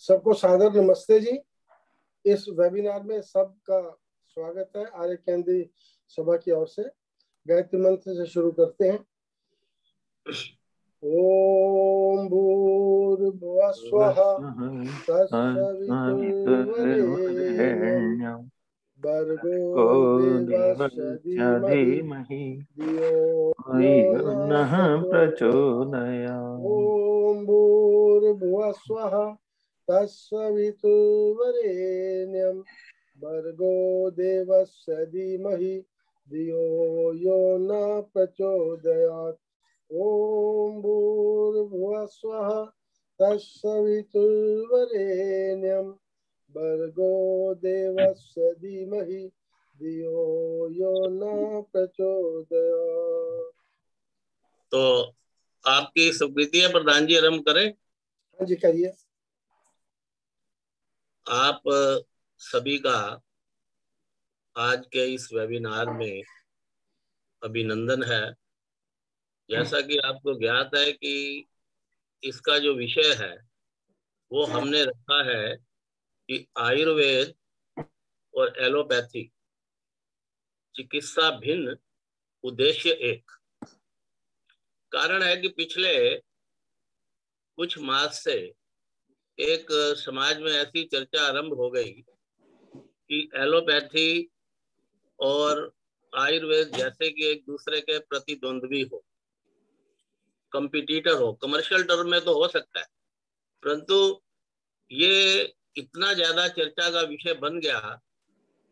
सबको सादर नमस्ते जी। इस वेबिनार में सबका स्वागत है। आर्य केंद्रीय सभा की ओर से गायत्री मंत्र से शुरू करते हैं। ओम भूर्भुवः स्वः तत्सवितुर्वरेण्यं भर्गो देवस्य धीमहि धियो यो नः प्रचोदयात्। ओम भूर्भुवः स्वः तत्सवितुर्वरेण्यं भर्गो देवस्य धीमहि धियो यो न प्रचोदयात्। ओम भूर्भुवः स्वः तत्सवितुर्वरेण्यं भर्गो देवस्य धीमहि धियो यो न प्रचोदयात्। तो आपकी स्वीकृति है प्रधान जी, आरम्भ करें? हाँ जी, कहिए। आप सभी का आज के इस वेबिनार में अभिनंदन है। जैसा कि आपको ज्ञात है कि इसका जो विषय है वो हमने रखा है कि आयुर्वेद और एलोपैथी, चिकित्सा भिन्न, उद्देश्य एक। कारण है कि पिछले कुछ मास से एक समाज में ऐसी चर्चा आरंभ हो गई कि एलोपैथी और आयुर्वेद जैसे कि एक दूसरे के प्रतिद्वंद्वी हो, कंपटीटर हो। कमर्शियल टर्म में तो हो सकता है, परंतु ये इतना ज्यादा चर्चा का विषय बन गया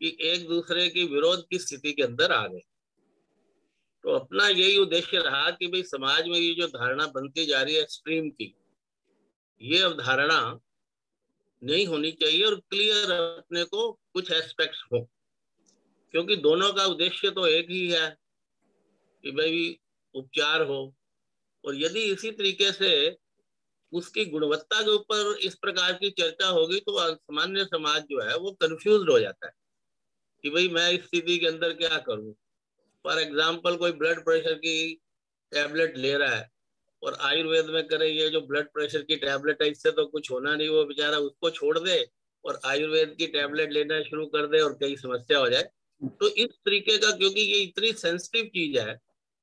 कि एक दूसरे की विरोध की स्थिति के अंदर आ गए। तो अपना यही उद्देश्य रहा कि भाई समाज में ये जो धारणा बनती जा रही है एक्सट्रीम की, ये अवधारणा नहीं होनी चाहिए और क्लियर अपने को कुछ एस्पेक्ट्स हो, क्योंकि दोनों का उद्देश्य तो एक ही है कि भाई उपचार हो। और यदि इसी तरीके से उसकी गुणवत्ता के ऊपर इस प्रकार की चर्चा होगी तो सामान्य समाज जो है वो कंफ्यूज हो जाता है कि भाई मैं इस स्थिति के अंदर क्या करूं। फॉर एग्जाम्पल, कोई ब्लड प्रेशर की टैबलेट ले रहा है और आयुर्वेद में करे ये जो ब्लड प्रेशर की टैबलेट है इससे तो कुछ होना नहीं, वो बेचारा उसको छोड़ दे और आयुर्वेद की टैबलेट लेना शुरू कर दे और कई समस्या हो जाए। तो इस तरीके का, क्योंकि ये इतनी सेंसिटिव चीज है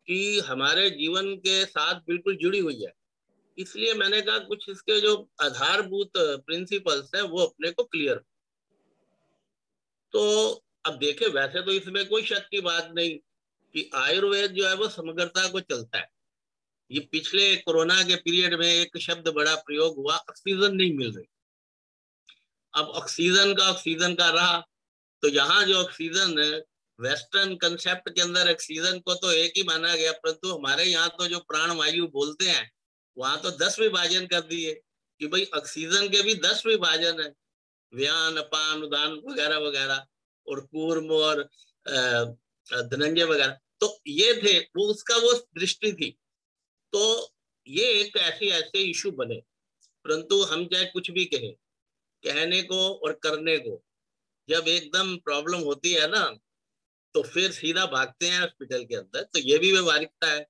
कि हमारे जीवन के साथ बिल्कुल जुड़ी हुई है, इसलिए मैंने कहा कुछ इसके जो आधारभूत प्रिंसिपल्स हैं वो अपने को क्लियर। तो अब देखे, वैसे तो इसमें कोई शक की बात नहीं कि आयुर्वेद जो है वो समग्रता को चलता है। ये पिछले कोरोना के पीरियड में एक शब्द बड़ा प्रयोग हुआ, ऑक्सीजन नहीं मिल रही। अब ऑक्सीजन का रहा, तो यहाँ जो ऑक्सीजन वेस्टर्न कंसेप्ट के अंदर ऑक्सीजन को तो एक ही माना गया, परंतु हमारे यहाँ तो जो प्राणवायु बोलते हैं वहां तो 10 विभाजन कर दिए कि भाई ऑक्सीजन के भी 10 विभाजन है, व्यान, अपान, उदान वगैरह वगैरह, और कूर्म और धनंजय वगैरह। तो ये थे वो, उसका वो दृष्टि थी। तो ये एक ऐसे इशू बने, परंतु हम चाहे कुछ भी कहें, कहने को और करने को जब एकदम प्रॉब्लम होती है ना तो फिर सीधा भागते हैं हॉस्पिटल के अंदर। तो ये भी व्यवहारिकता है।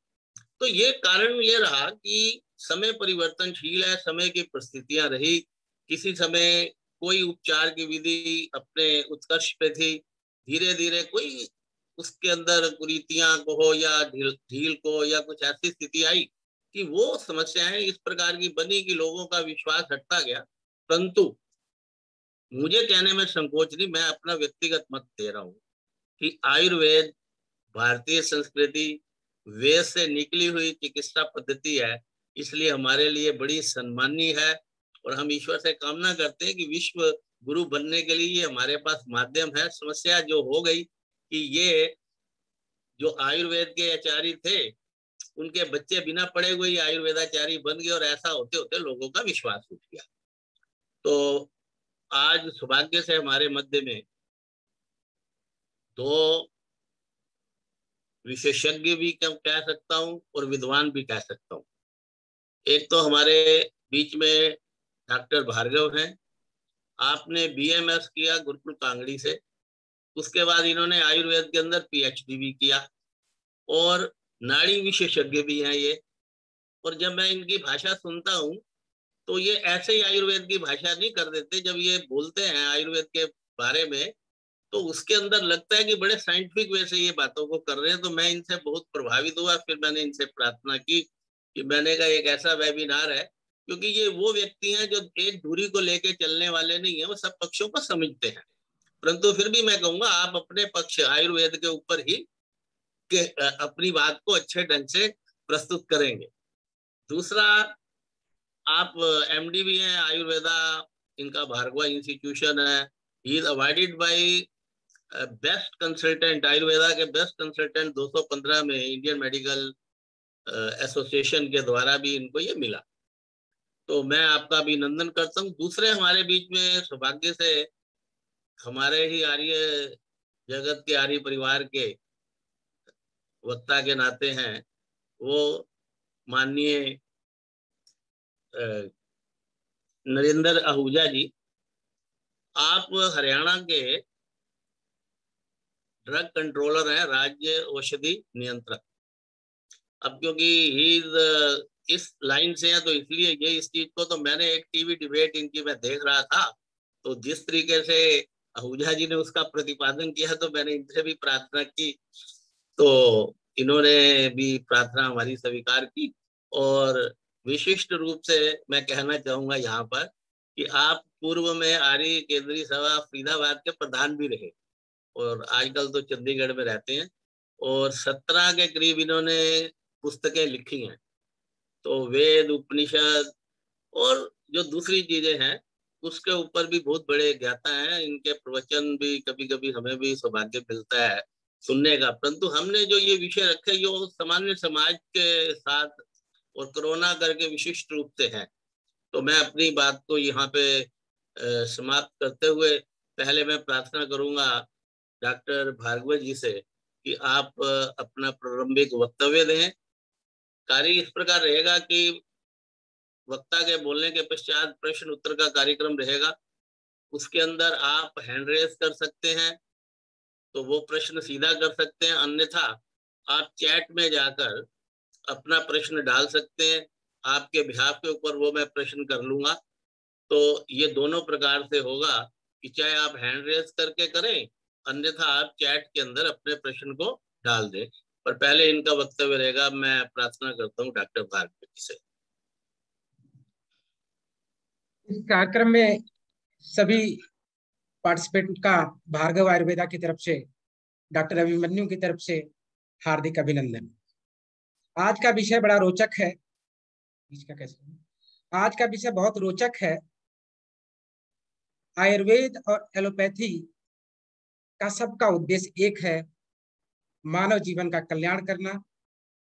तो ये कारण ये रहा कि समय परिवर्तनशील है, समय की परिस्थितियां रही। किसी समय कोई उपचार की विधि अपने उत्कर्ष पे थी, धीरे धीरे कोई उसके अंदर कुरीतियां को या ढील को या कुछ ऐसी स्थिति आई कि वो समस्याएं इस प्रकार की बनी कि लोगों का विश्वास हटता गया। परंतु मुझे कहने में संकोच नहीं, मैं अपना व्यक्तिगत मत दे रहा हूँ कि आयुर्वेद भारतीय संस्कृति, वेद से निकली हुई चिकित्सा पद्धति है, इसलिए हमारे लिए बड़ी सम्माननीय है। और हम ईश्वर से कामना करते हैं कि विश्व गुरु बनने के लिए ये हमारे पास माध्यम है। समस्या जो हो गई कि ये जो आयुर्वेद के आचार्य थे उनके बच्चे बिना पढ़े हुए आयुर्वेदाचार्य बन गए और ऐसा होते होते लोगों का विश्वास उठ गया। तो आज सौभाग्य से हमारे मध्य में दो विशेषज्ञ भी कह सकता हूँ और विद्वान भी कह सकता हूँ। एक तो हमारे बीच में डॉक्टर भार्गव हैं। आपने बीएमएस किया गुरुकुल कांगड़ी से, उसके बाद इन्होंने आयुर्वेद के अंदर पीएचडी भी किया और नाड़ी विशेषज्ञ भी हैं ये। और जब मैं इनकी भाषा सुनता हूँ तो ये ऐसे ही आयुर्वेद की भाषा नहीं कर देते। जब ये बोलते हैं आयुर्वेद के बारे में तो उसके अंदर लगता है कि बड़े साइंटिफिक वे से ये बातों को कर रहे हैं। तो मैं इनसे बहुत प्रभावित हुआ। फिर मैंने इनसे प्रार्थना की कि मैंने कहा एक ऐसा वेबिनार है, क्योंकि ये वो व्यक्ति हैं जो एक दूरी को लेके चलने वाले नहीं है, वो सब पक्षों को समझते हैं। परंतु फिर भी मैं कहूंगा आप अपने पक्ष आयुर्वेद के ऊपर ही के अपनी बात को अच्छे ढंग से प्रस्तुत करेंगे। दूसरा, आप एमडी भी हैं आयुर्वेदा, इनका भार्गवा इंस्टीट्यूशन है। He is awarded by best consultant, Ayurveda के बेस्ट कंसल्टेंट 215 में इंडियन मेडिकल एसोसिएशन के द्वारा भी इनको ये मिला। तो मैं आपका अभिनंदन करता हूँ। दूसरे हमारे बीच में सौभाग्य से हमारे ही आर्य जगत के आर्य परिवार के वक्ता के नाते हैं वो माननीय नरेंद्र आहूजा जी। आप हरियाणा के ड्रग कंट्रोलर हैं, राज्य औषधि नियंत्रक। अब क्योंकि ही इस लाइन से है तो इसलिए ये इस चीज को, तो मैंने एक टीवी डिबेट इनकी मैं देख रहा था, तो जिस तरीके से आहूजा जी ने उसका प्रतिपादन किया तो मैंने इनसे भी प्रार्थना की, तो इन्होंने भी प्रार्थना हमारी स्वीकार की। और विशिष्ट रूप से मैं कहना चाहूंगा यहाँ पर कि आप पूर्व में आर्य केंद्रीय सभा फरीदाबाद के प्रधान भी रहे और आजकल तो चंडीगढ़ में रहते हैं, और 17 के करीब इन्होंने पुस्तकें लिखी हैं। तो वेद, उपनिषद और जो दूसरी चीजें हैं उसके ऊपर भी बहुत बड़े ज्ञाता हैं। इनके प्रवचन भी कभी कभी हमें भी सौभाग्य मिलता है सुनने का। परंतु हमने जो ये विषय रखे जो सामान्य समाज के साथ और कोरोना करके विशिष्ट रूप से है, तो मैं अपनी बात को यहाँ पे समाप्त करते हुए पहले मैं प्रार्थना करूंगा डॉक्टर भार्गव जी से कि आप अपना प्रारंभिक वक्तव्य दें। कार्य इस प्रकार रहेगा कि वक्ता के बोलने के पश्चात प्रश्न उत्तर का कार्यक्रम रहेगा। उसके अंदर आप हैंड रेज कर सकते हैं तो वो प्रश्न सीधा कर सकते हैं, अन्यथा आप चैट में जाकर अपना प्रश्न डाल सकते हैं। आपके बिहाफ के ऊपर वो मैं प्रश्न कर लूंगा। तो ये दोनों प्रकार से होगा कि चाहे आप हैंड रेज करके करें, अन्यथा आप चैट के अंदर अपने प्रश्न को डाल दें। पर पहले इनका वक्तव्य रहेगा। मैं प्रार्थना करता हूँ डॉक्टर भार्गव जी से। इस कार्यक्रम में सभी पार्टिसिपेंट का भार्गव आयुर्वेदा की तरफ से, डॉक्टर अभिमन्यु की तरफ से हार्दिक अभिनंदन। आज का विषय बड़ा रोचक है। आज का विषय बहुत रोचक है। आयुर्वेद और एलोपैथी का सबका उद्देश्य एक है, मानव जीवन का कल्याण करना,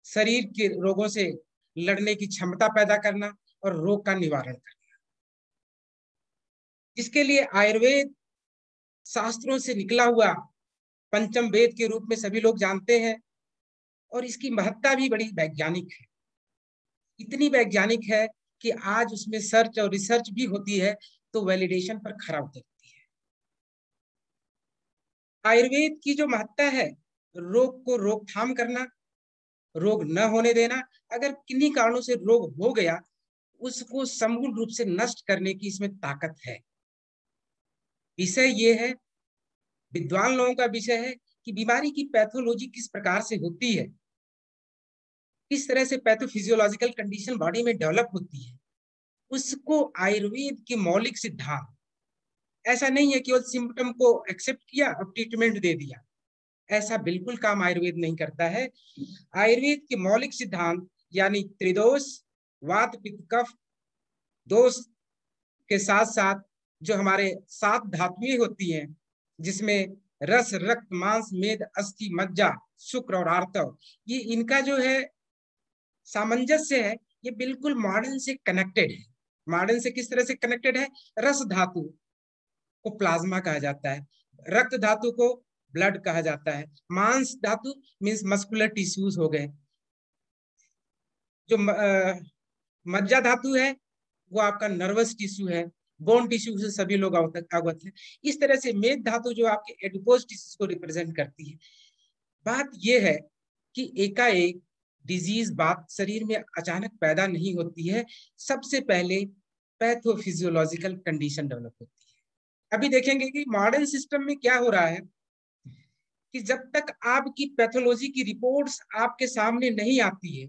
शरीर के रोगों से लड़ने की क्षमता पैदा करना और रोग का निवारण करना। इसके लिए आयुर्वेद शास्त्रों से निकला हुआ पंचम वेद के रूप में सभी लोग जानते हैं, और इसकी महत्ता भी बड़ी वैज्ञानिक है। इतनी वैज्ञानिक है कि आज उसमें सर्च और रिसर्च भी होती है तो वैलिडेशन पर खरा उतरती है। आयुर्वेद की जो महत्ता है, रोग को रोकथाम करना, रोग न होने देना, अगर किन्हीं कारणों से रोग हो गया उसको समूल रूप से नष्ट करने की इसमें ताकत है। विषय ये है, विद्वान लोगों का विषय है कि बीमारी की पैथोलॉजी किस प्रकार से होती है, किस तरह से पैथोफिजियोलॉजिकल कंडीशन बॉडी में डेवलप होती है, उसको आयुर्वेद के मौलिक सिद्धांत, ऐसा नहीं है केवल सिम्टम को एक्सेप्ट किया और ट्रीटमेंट दे दिया, ऐसा बिल्कुल काम आयुर्वेद नहीं करता है। आयुर्वेद के मौलिक सिद्धांत यानी त्रिदोष, वात पित्त कफ दोष के साथ साथ जो हमारे 7 धातुएं होती हैं, जिसमें रस, रक्त, मांस, मेद, अस्थि, मज्जा, शुक्र और आर्तव, ये इनका जो है सामंजस्य है, ये बिल्कुल मॉडर्न से कनेक्टेड है। मॉडर्न से किस तरह से कनेक्टेड है? रस धातु को प्लाज्मा कहा जाता है, रक्त धातु को ब्लड कहा जाता है, मांस धातु मीन्स मस्कुलर टिश्यूज हो गए, जो मज्जा धातु है वो आपका नर्वस टिश्यू है, बोन टिश्यू से सभी लोग अवगत हैं। इस तरह से मेद धातु जो आपके एडिपोज टिश्यूज को रिप्रेजेंट करती है। बात यह है कि एकाएक डिजीज बात शरीर में अचानक पैदा नहीं होती है। सबसे पहले पैथोफिजियोलॉजिकल कंडीशन डेवलप होती है। अभी देखेंगे कि मॉडर्न सिस्टम में क्या हो रहा है कि जब तक आपकी पैथोलॉजी की रिपोर्ट्स आपके सामने नहीं आती है,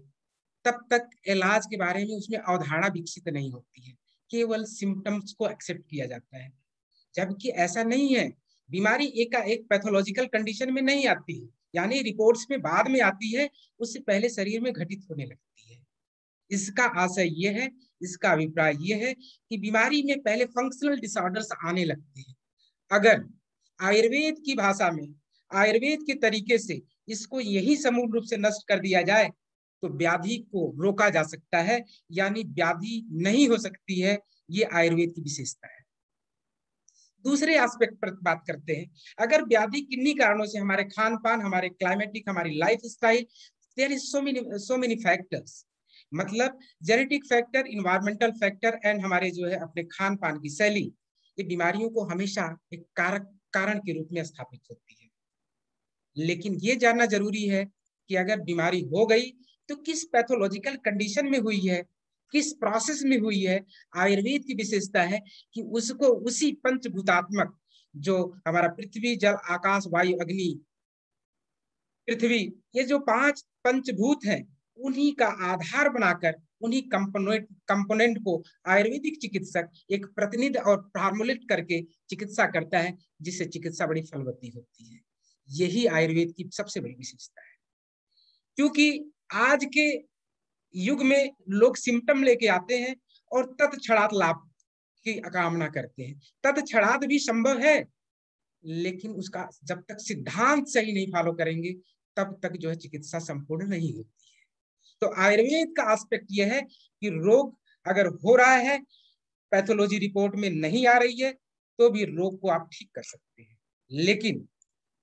तब तक इलाज के बारे में उसमें अवधारणा विकसित नहीं होती है, केवल सिम्टम्स को एक्सेप्ट किया जाता है। जबकि ऐसा नहीं है, बीमारी एक पैथोलॉजिकल कंडीशन में नहीं आती है, यानी रिपोर्ट्स में बाद में आती है, उससे पहले शरीर में घटित होने लगती है। इसका आशय ये है, इसका अभिप्राय ये है कि बीमारी में पहले फंक्शनल डिसऑर्डर्स आने लगते हैं। अगर आयुर्वेद की भाषा में, आयुर्वेद के तरीके से इसको यही समूल रूप से नष्ट कर दिया जाए तो व्याधि को रोका जा सकता है, यानी व्याधि नहीं हो सकती है। ये आयुर्वेद की विशेषता है। दूसरे एस्पेक्ट पर बात करते हैं। अगर व्याधि किन्हीं कारणों से, हमारे खान पान, हमारे क्लाइमेटिक, हमारी life style, there is so many factors, मतलब genetic factor, environmental factor and हमारे जो है अपने खान पान की शैली, ये बीमारियों को हमेशा एक कारण के रूप में स्थापित होती है। लेकिन ये जानना जरूरी है कि अगर बीमारी हो गई तो किस पैथोलॉजिकल कंडीशन में हुई है, किस प्रोसेस में हुई है। आयुर्वेद की विशेषता है कि उसको उसी पंचभूतात्मक, जो हमारा पृथ्वी, जल, आकाश, वायु, अग्नि, पृथ्वी, ये जो 5 पंचभूत हैं, उन्हीं का आधार बनाकर उन्हीं कंपोनेंट को आयुर्वेदिक चिकित्सक एक प्रतिनिधि और फॉर्मुलेट करके चिकित्सा करता है, जिससे चिकित्सा बड़ी फलवती होती है। यही आयुर्वेद की सबसे बड़ी विशेषता है। क्योंकि आज के युग में लोग सिम्टम लेके आते हैं और तत्क्षणात लाभ की कामना करते हैं। तत्क्षणात भी संभव है, लेकिन उसका जब तक सिद्धांत सही नहीं फॉलो करेंगे तब तक जो है चिकित्सा संपूर्ण नहीं होती है। तो आयुर्वेद का एस्पेक्ट यह है कि रोग अगर हो रहा है, पैथोलॉजी रिपोर्ट में नहीं आ रही है, तो भी रोग को आप ठीक कर सकते हैं। लेकिन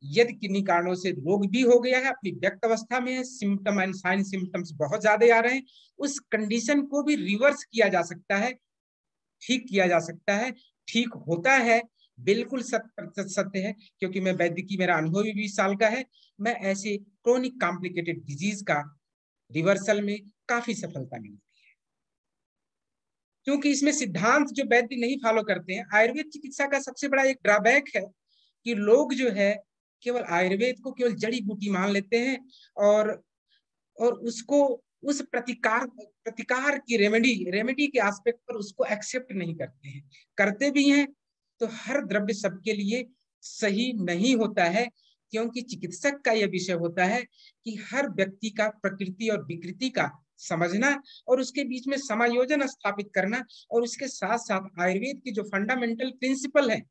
यदि किन्हीं कारणों से रोग भी हो गया है, अपनी व्यक्त अवस्था में है, सिम्टम एंड साइन सिम्टम्स बहुत ज्यादा आ रहे हैं, उस कंडीशन को भी रिवर्स किया जा सकता है, ठीक किया जा सकता है, ठीक होता है। बिल्कुल 100% सत्य है, क्योंकि मैं वैद्यकीय, मेरा अनुभव भी 20 साल का है। मैं ऐसे क्रोनिक कॉम्प्लिकेटेड डिजीज का रिवर्सल में काफी सफलता मिलती है, क्योंकि इसमें सिद्धांत जो वैद्य नहीं फॉलो करते हैं। आयुर्वेद चिकित्सा का सबसे बड़ा एक ड्रॉबैक है कि लोग जो है केवल आयुर्वेद को केवल जड़ी बूटी मान लेते हैं और उसको उस प्रतिकार की रेमेडी के एस्पेक्ट पर उसको एक्सेप्ट नहीं करते हैं। करते भी हैं तो हर द्रव्य सबके लिए सही नहीं होता है, क्योंकि चिकित्सक का यह विषय होता है कि हर व्यक्ति का प्रकृति और विकृति का समझना और उसके बीच में समायोजन स्थापित करना, और उसके साथ साथ आयुर्वेद के जो फंडामेंटल प्रिंसिपल है,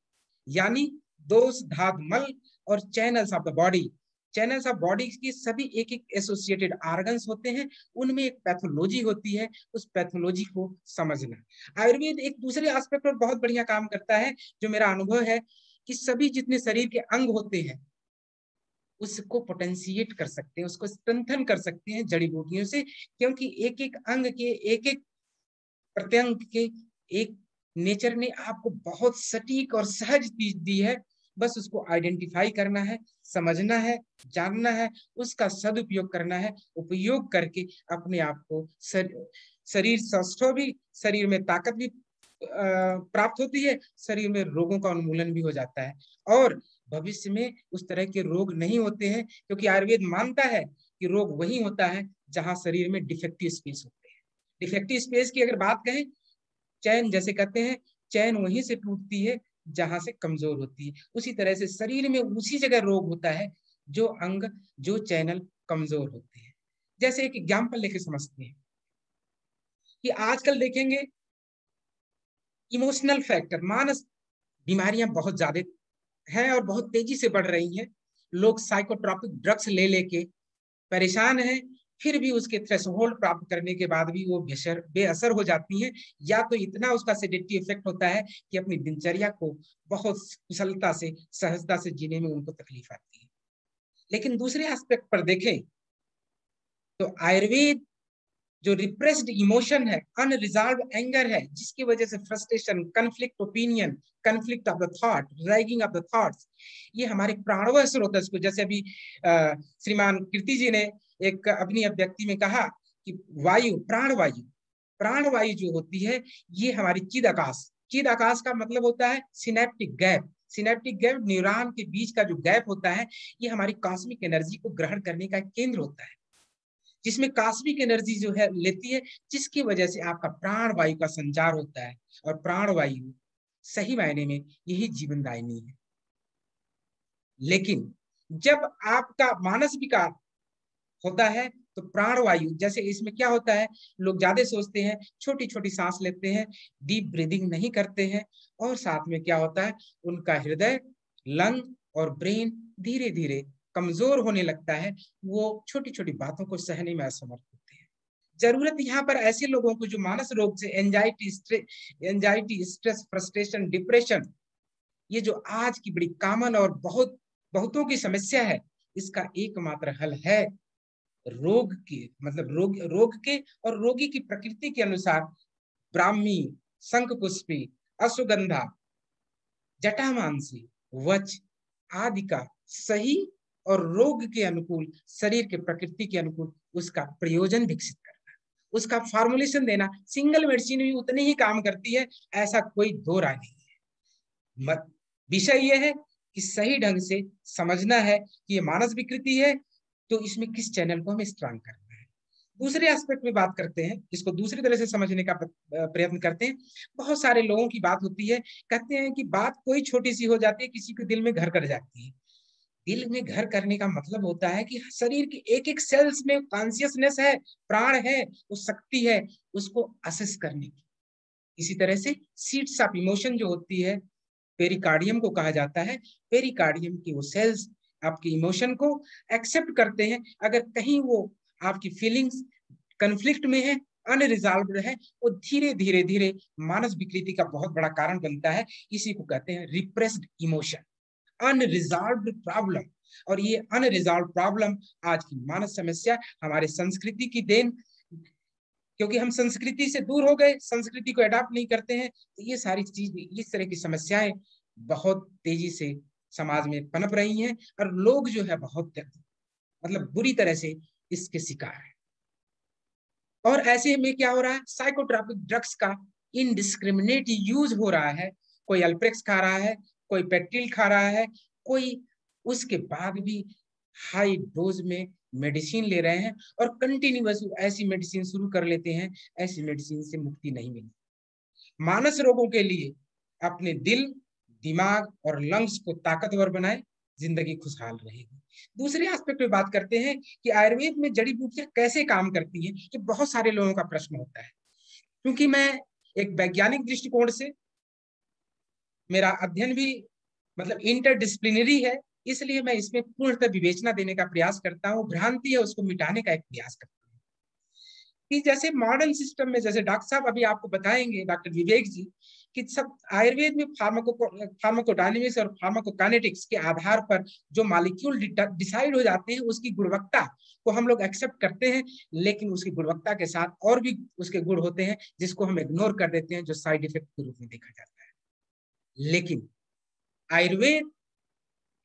यानी दोष, धातु, मल और channels of the body. Channels of body की सभी एक एक एसोसिएटेड ऑर्गन्स होते हैं, उनमें एक पैथोलॉजी होती है, उस पैथोलॉजी को समझना। आयुर्वेद एक दूसरे एस्पेक्ट पर बहुत बढ़िया काम करता है, जो मेरा अनुभव है कि सभी जितने शरीर के अंग होते हैं उसको पोटेंशिएट कर सकते हैं, उसको स्ट्रेंथन कर सकते हैं जड़ी बूटियों से, क्योंकि एक एक अंग के, एक एक प्रत्यंग के एक नेचर ने आपको बहुत सटीक और सहज चीज दी है। बस उसको आइडेंटिफाई करना है, समझना है, जानना है, उसका सदुपयोग करना है। उपयोग करके अपने आप को शरीर स्वस्थ भी, शरीर में ताकत भी प्राप्त होती है, शरीर में रोगों का उन्मूलन भी हो जाता है, और भविष्य में उस तरह के रोग नहीं होते हैं, क्योंकि आयुर्वेद मानता है कि रोग वही होता है जहां शरीर में डिफेक्टिव स्पेस होते हैं। डिफेक्टिव स्पेस की अगर बात कहें, चैन जैसे कहते हैं, चैन वहीं से टूटती है जहां से कमजोर होती है। उसी तरह से शरीर में उसी जगह रोग होता है जो अंग, जो चैनल कमजोर होते हैं। जैसे एक एग्जाम्पल लेके समझते हैं कि आजकल देखेंगे इमोशनल फैक्टर, मानस बीमारियां बहुत ज्यादा हैं और बहुत तेजी से बढ़ रही हैं। लोग साइकोट्रोपिक ड्रग्स ले लेके परेशान हैं, फिर भी उसके थ्रेशोल्ड प्राप्त करने के बाद भी वो बेअसर हो जाती हैं, या तो इतना उसका सेडेटिव इफेक्ट होता है कि अपनी दिनचर्या को बहुत कुशलता से, सहजता से जीने में उनको तकलीफ आती है। लेकिन दूसरे एस्पेक्ट पर देखें तो आयुर्वेद जो रिप्रेस्ड इमोशन है, अनरिजॉल्व एंगर है, जिसकी वजह से frustration, conflict opinion, conflict of the thought, ragging of the thoughts, ये हमारे प्राणवश स्रोत है। जैसे अभी श्रीमान कीर्ति जी ने एक अपनी अभिव्यक्ति में कहा कि वायु, प्राणवायु, प्राणवायु जो होती है ये हमारी चिद आकाश का मतलब होता है synaptic gap. Synaptic gap neuron के बीच का जो गैप होता है, ये हमारी कॉस्मिक एनर्जी को ग्रहण करने का केंद्र होता है, जिसमें कॉस्मिक एनर्जी जो है लेती है, जिसकी वजह से आपका प्राणवायु का संचार होता है। और प्राणवायु सही मायने में यही जीवनदायिनी है। लेकिन जब आपका मानस विकार होता है तो प्राणवायु, जैसे इसमें क्या होता है, लोग ज्यादा सोचते हैं, छोटी छोटी सांस लेते हैं, डीप ब्रीदिंग नहीं करते हैं, और साथ में क्या होता है, उनका हृदय, लंग और ब्रेन धीरे धीरे कमजोर होने लगता है। वो छोटी छोटी बातों को सहने में असमर्थ होते हैं। जरूरत यहाँ पर ऐसे लोगों को जो मानस रोग से एंजाइटी, स्ट्रेस, फ्रस्ट्रेशन, डिप्रेशन, ये जो आज की बड़ी कॉमन और बहुतों की समस्या है, इसका एकमात्र हल है रोग के, मतलब रोग के और रोगी की प्रकृति के अनुसार ब्राह्मी, शंखपुष्पी, अश्वगंधा, जटामांसी, वच आदि का सही और रोग के अनुकूल, शरीर के प्रकृति के अनुकूल उसका प्रयोजन विकसित करना, उसका फॉर्मुलेशन देना। सिंगल मेडिसिन भी उतनी ही काम करती है, ऐसा कोई दो राय नहीं है। विषय यह है कि सही ढंग से समझना है कि ये मानस विकृति है, तो इसमें किस चैनल को हमें स्ट्रांग करना है। दूसरे एस्पेक्ट में बात करते हैं, इसको दूसरी तरह से समझने का प्रयत्न करते हैं। बहुत सारे लोगों की बात होती है, कहते हैं कि बात कोई छोटी सी हो जाती है, किसी के दिल में घर कर जाती है। दिल में घर करने का मतलब होता है कि शरीर के एक एक सेल्स में कॉन्शियसनेस है, प्राण है, वो शक्ति है, उसको असेस करने की। इसी तरह से सीड्स ऑफ इमोशन जो होती है, पेरिकार्डियम को कहा जाता है। पेरिकार्डियम की वो सेल्स आपकी इमोशन को एक्सेप्ट करते हैं। अगर कहीं वो आपकी फीलिंग्स कन्फ्लिक्ट में है, अनरिजॉल्व्ड है, वो धीरे धीरे धीरे मानस विकृति का बहुत बड़ा कारण बनता है। इसी को कहते हैं रिप्रेस्ड इमोशन, अनरिजॉल्व्ड प्रॉब्लम। और ये अनरिजॉल्व्ड प्रॉब्लम आज की मानस समस्या हमारे संस्कृति की देन, क्योंकि हम संस्कृति से दूर हो गए, संस्कृति को अडॉप्ट नहीं करते हैं, तो ये सारी चीज, इस तरह की समस्याएं बहुत तेजी से समाज में पनप रही हैं, और लोग जो है बहुत मतलब बुरी तरह से इसके शिकार है। और ऐसे में क्या हो रहा है, साइकोट्रॉपिक ड्रग्स का इनडिस्क्रिमिनेट यूज हो रहा है। कोई अल्प्रेक्स खा रहा है, कोई पेट्रिल खा रहा है, कोई उसके बाद भी हाई डोज में मेडिसिन ले रहे हैं, और कंटिन्यूअस ऐसी मेडिसिन शुरू कर लेते हैं। ऐसी मेडिसिन से मुक्ति नहीं मिलती। मानस रोगों के लिए अपने दिल, दिमाग और लंग्स को ताकतवर बनाए, जिंदगी खुशहाल रहेगी। दूसरे एस्पेक्ट में बात करते हैं कि आयुर्वेद में जड़ी बूटियां कैसे काम करती हैं। ये बहुत सारे लोगों का प्रश्न होता है। क्योंकि मैं एक वैज्ञानिक दृष्टिकोण से, मेरा अध्ययन भी मतलब इंटरडिसिप्लिनरी है, इसलिए मैं इसमें पूर्णतः विवेचना देने का प्रयास करता हूँ, भ्रांति है उसको मिटाने का एक प्रयास करता हूँ। कि जैसे मॉडर्न सिस्टम में, जैसे डॉक्टर साहब अभी आपको बताएंगे, डॉक्टर विवेक जी, कि सब आयुर्वेद में फार्माकोडायनेमिक्स और फार्माकोकाइनेटिक्स के आधार पर जो मॉलिक्यूल डिसाइड हो जाते हैं, उसकी गुणवत्ता को हम लोग एक्सेप्ट करते हैं, लेकिन उसकी गुणवत्ता के साथ और भी उसके गुण होते हैं जिसको हम इग्नोर कर देते हैं, जो साइड इफेक्ट के रूप में देखा जाता है। लेकिन आयुर्वेद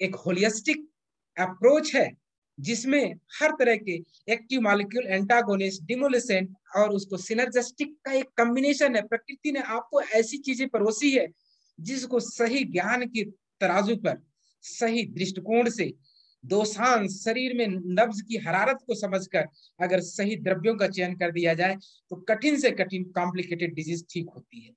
एक होलिस्टिक अप्रोच है, जिसमें हर तरह के एक्टिव मॉलिक्यूल, एंटागोनिस्ट, डिमोलिसेंट और उसको सिनर्जिस्टिक का एक कॉम्बिनेशन है। प्रकृति ने आपको ऐसी चीजें परोसी है जिसको सही ज्ञान की तराजू पर, सही दृष्टिकोण से, दोषांश शरीर में नब्ज की हरारत को समझकर अगर सही द्रव्यों का चयन कर दिया जाए तो कठिन से कठिन कॉम्प्लिकेटेड डिजीज ठीक होती है।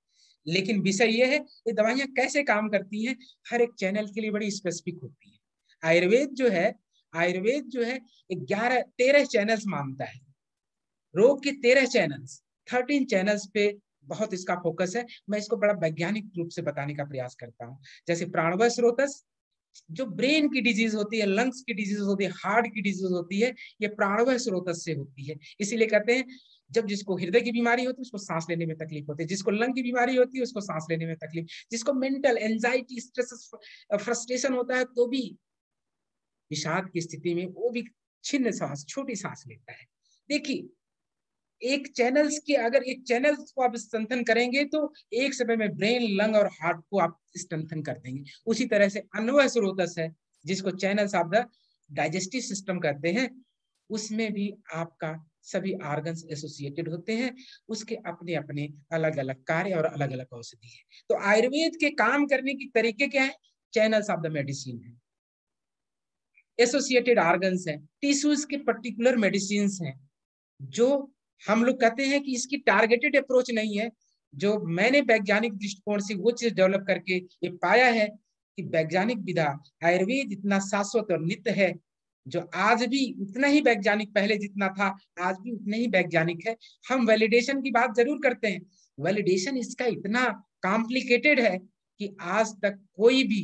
लेकिन विषय यह है ये दवाइयां कैसे काम करती हैं, हर एक चैनल के लिए बड़ी स्पेसिफिक होती है। आयुर्वेद जो है 13 चैनल्स मानता है। रोग के 13 चैनल्स, 13 चैनल्स पे बहुत इसका फोकस है। मैं इसको बड़ा वैज्ञानिक रूप से बताने का प्रयास करता हूँ। जैसे प्राणवायु स्रोतस, जो ब्रेन की डिजीज होती है, लंग्स की डिजीज होती है, हार्ट की डिजीज होती है, ये प्राणवायु स्रोतस से होती है। इसीलिए कहते हैं जब जिसको हृदय की बीमारी होती है उसको सांस लेने में तकलीफ होती है, जिसको लंग की बीमारी होती है उसको सांस लेने में तकलीफ, जिसको मेंटल एंजाइटी, स्ट्रेस, फ्रस्ट्रेशन होता है तो भी विषाद की स्थिति में वो भी छिन्न सांस, छोटी सांस लेता है। देखिए एक चैनल्स की, अगर एक चैनल्स को आप स्ट्रेंथन करेंगे तो एक समय में ब्रेन, लंग और हार्ट को आप स्ट्रेंथन कर देंगे। उसी तरह से अन्वय स्रोतस है, जिसको channels of the digestive system कहते हैं, उसमें भी आपका सभी ऑर्गन्स एसोसिएटेड होते हैं, उसके अपने अपने अलग अलग कार्य और अलग अलग औषधि है। तो आयुर्वेद के काम करने की तरीके क्या है? चैनल्स ऑफ द मेडिसिन है, एसोसिएटेड ऑर्गन्स है, टिश्यूज के पर्टिकुलर मेडिसिन हैं, जो हम लोग कहते हैं कि इसकी टारगेटेड अप्रोच नहीं है। जो मैंने वैज्ञानिक दृष्टिकोण से वो चीज डेवलप करके ये पाया है कि वैज्ञानिक विधा आयुर्वेद इतना शाश्वत और नित्य है, जो आज भी उतना ही वैज्ञानिक, पहले जितना था आज भी उतने ही वैज्ञानिक है। हम वैलिडेशन की बात जरूर करते हैं, वैलिडेशन इसका इतना कॉम्प्लिकेटेड है कि आज तक कोई भी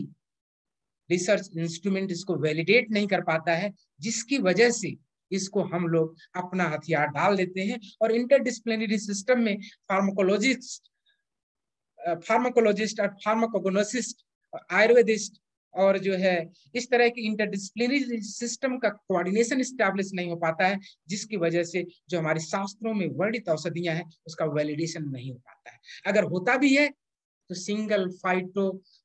रिसर्च इंस्ट्रूमेंट इसको वैलिडेट नहीं कर पाता है, जिसकी वजह से इसको हम लोग अपना हथियार डाल देते हैं और इंटरडिसिप्लिनरी सिस्टम में फार्माकोलॉजिस्ट और फार्माकोगनोसिस्ट, आयुर्वेदिस्ट और जो है इस तरह की इंटरडिसिप्लिनरी सिस्टम का कोऑर्डिनेशन स्टैब्लिश नहीं हो पाता है, जिसकी वजह से जो हमारे शास्त्रों में वर्णित औषधियां हैं उसका वैलिडेशन नहीं हो पाता है। अगर होता भी है तो सिंगल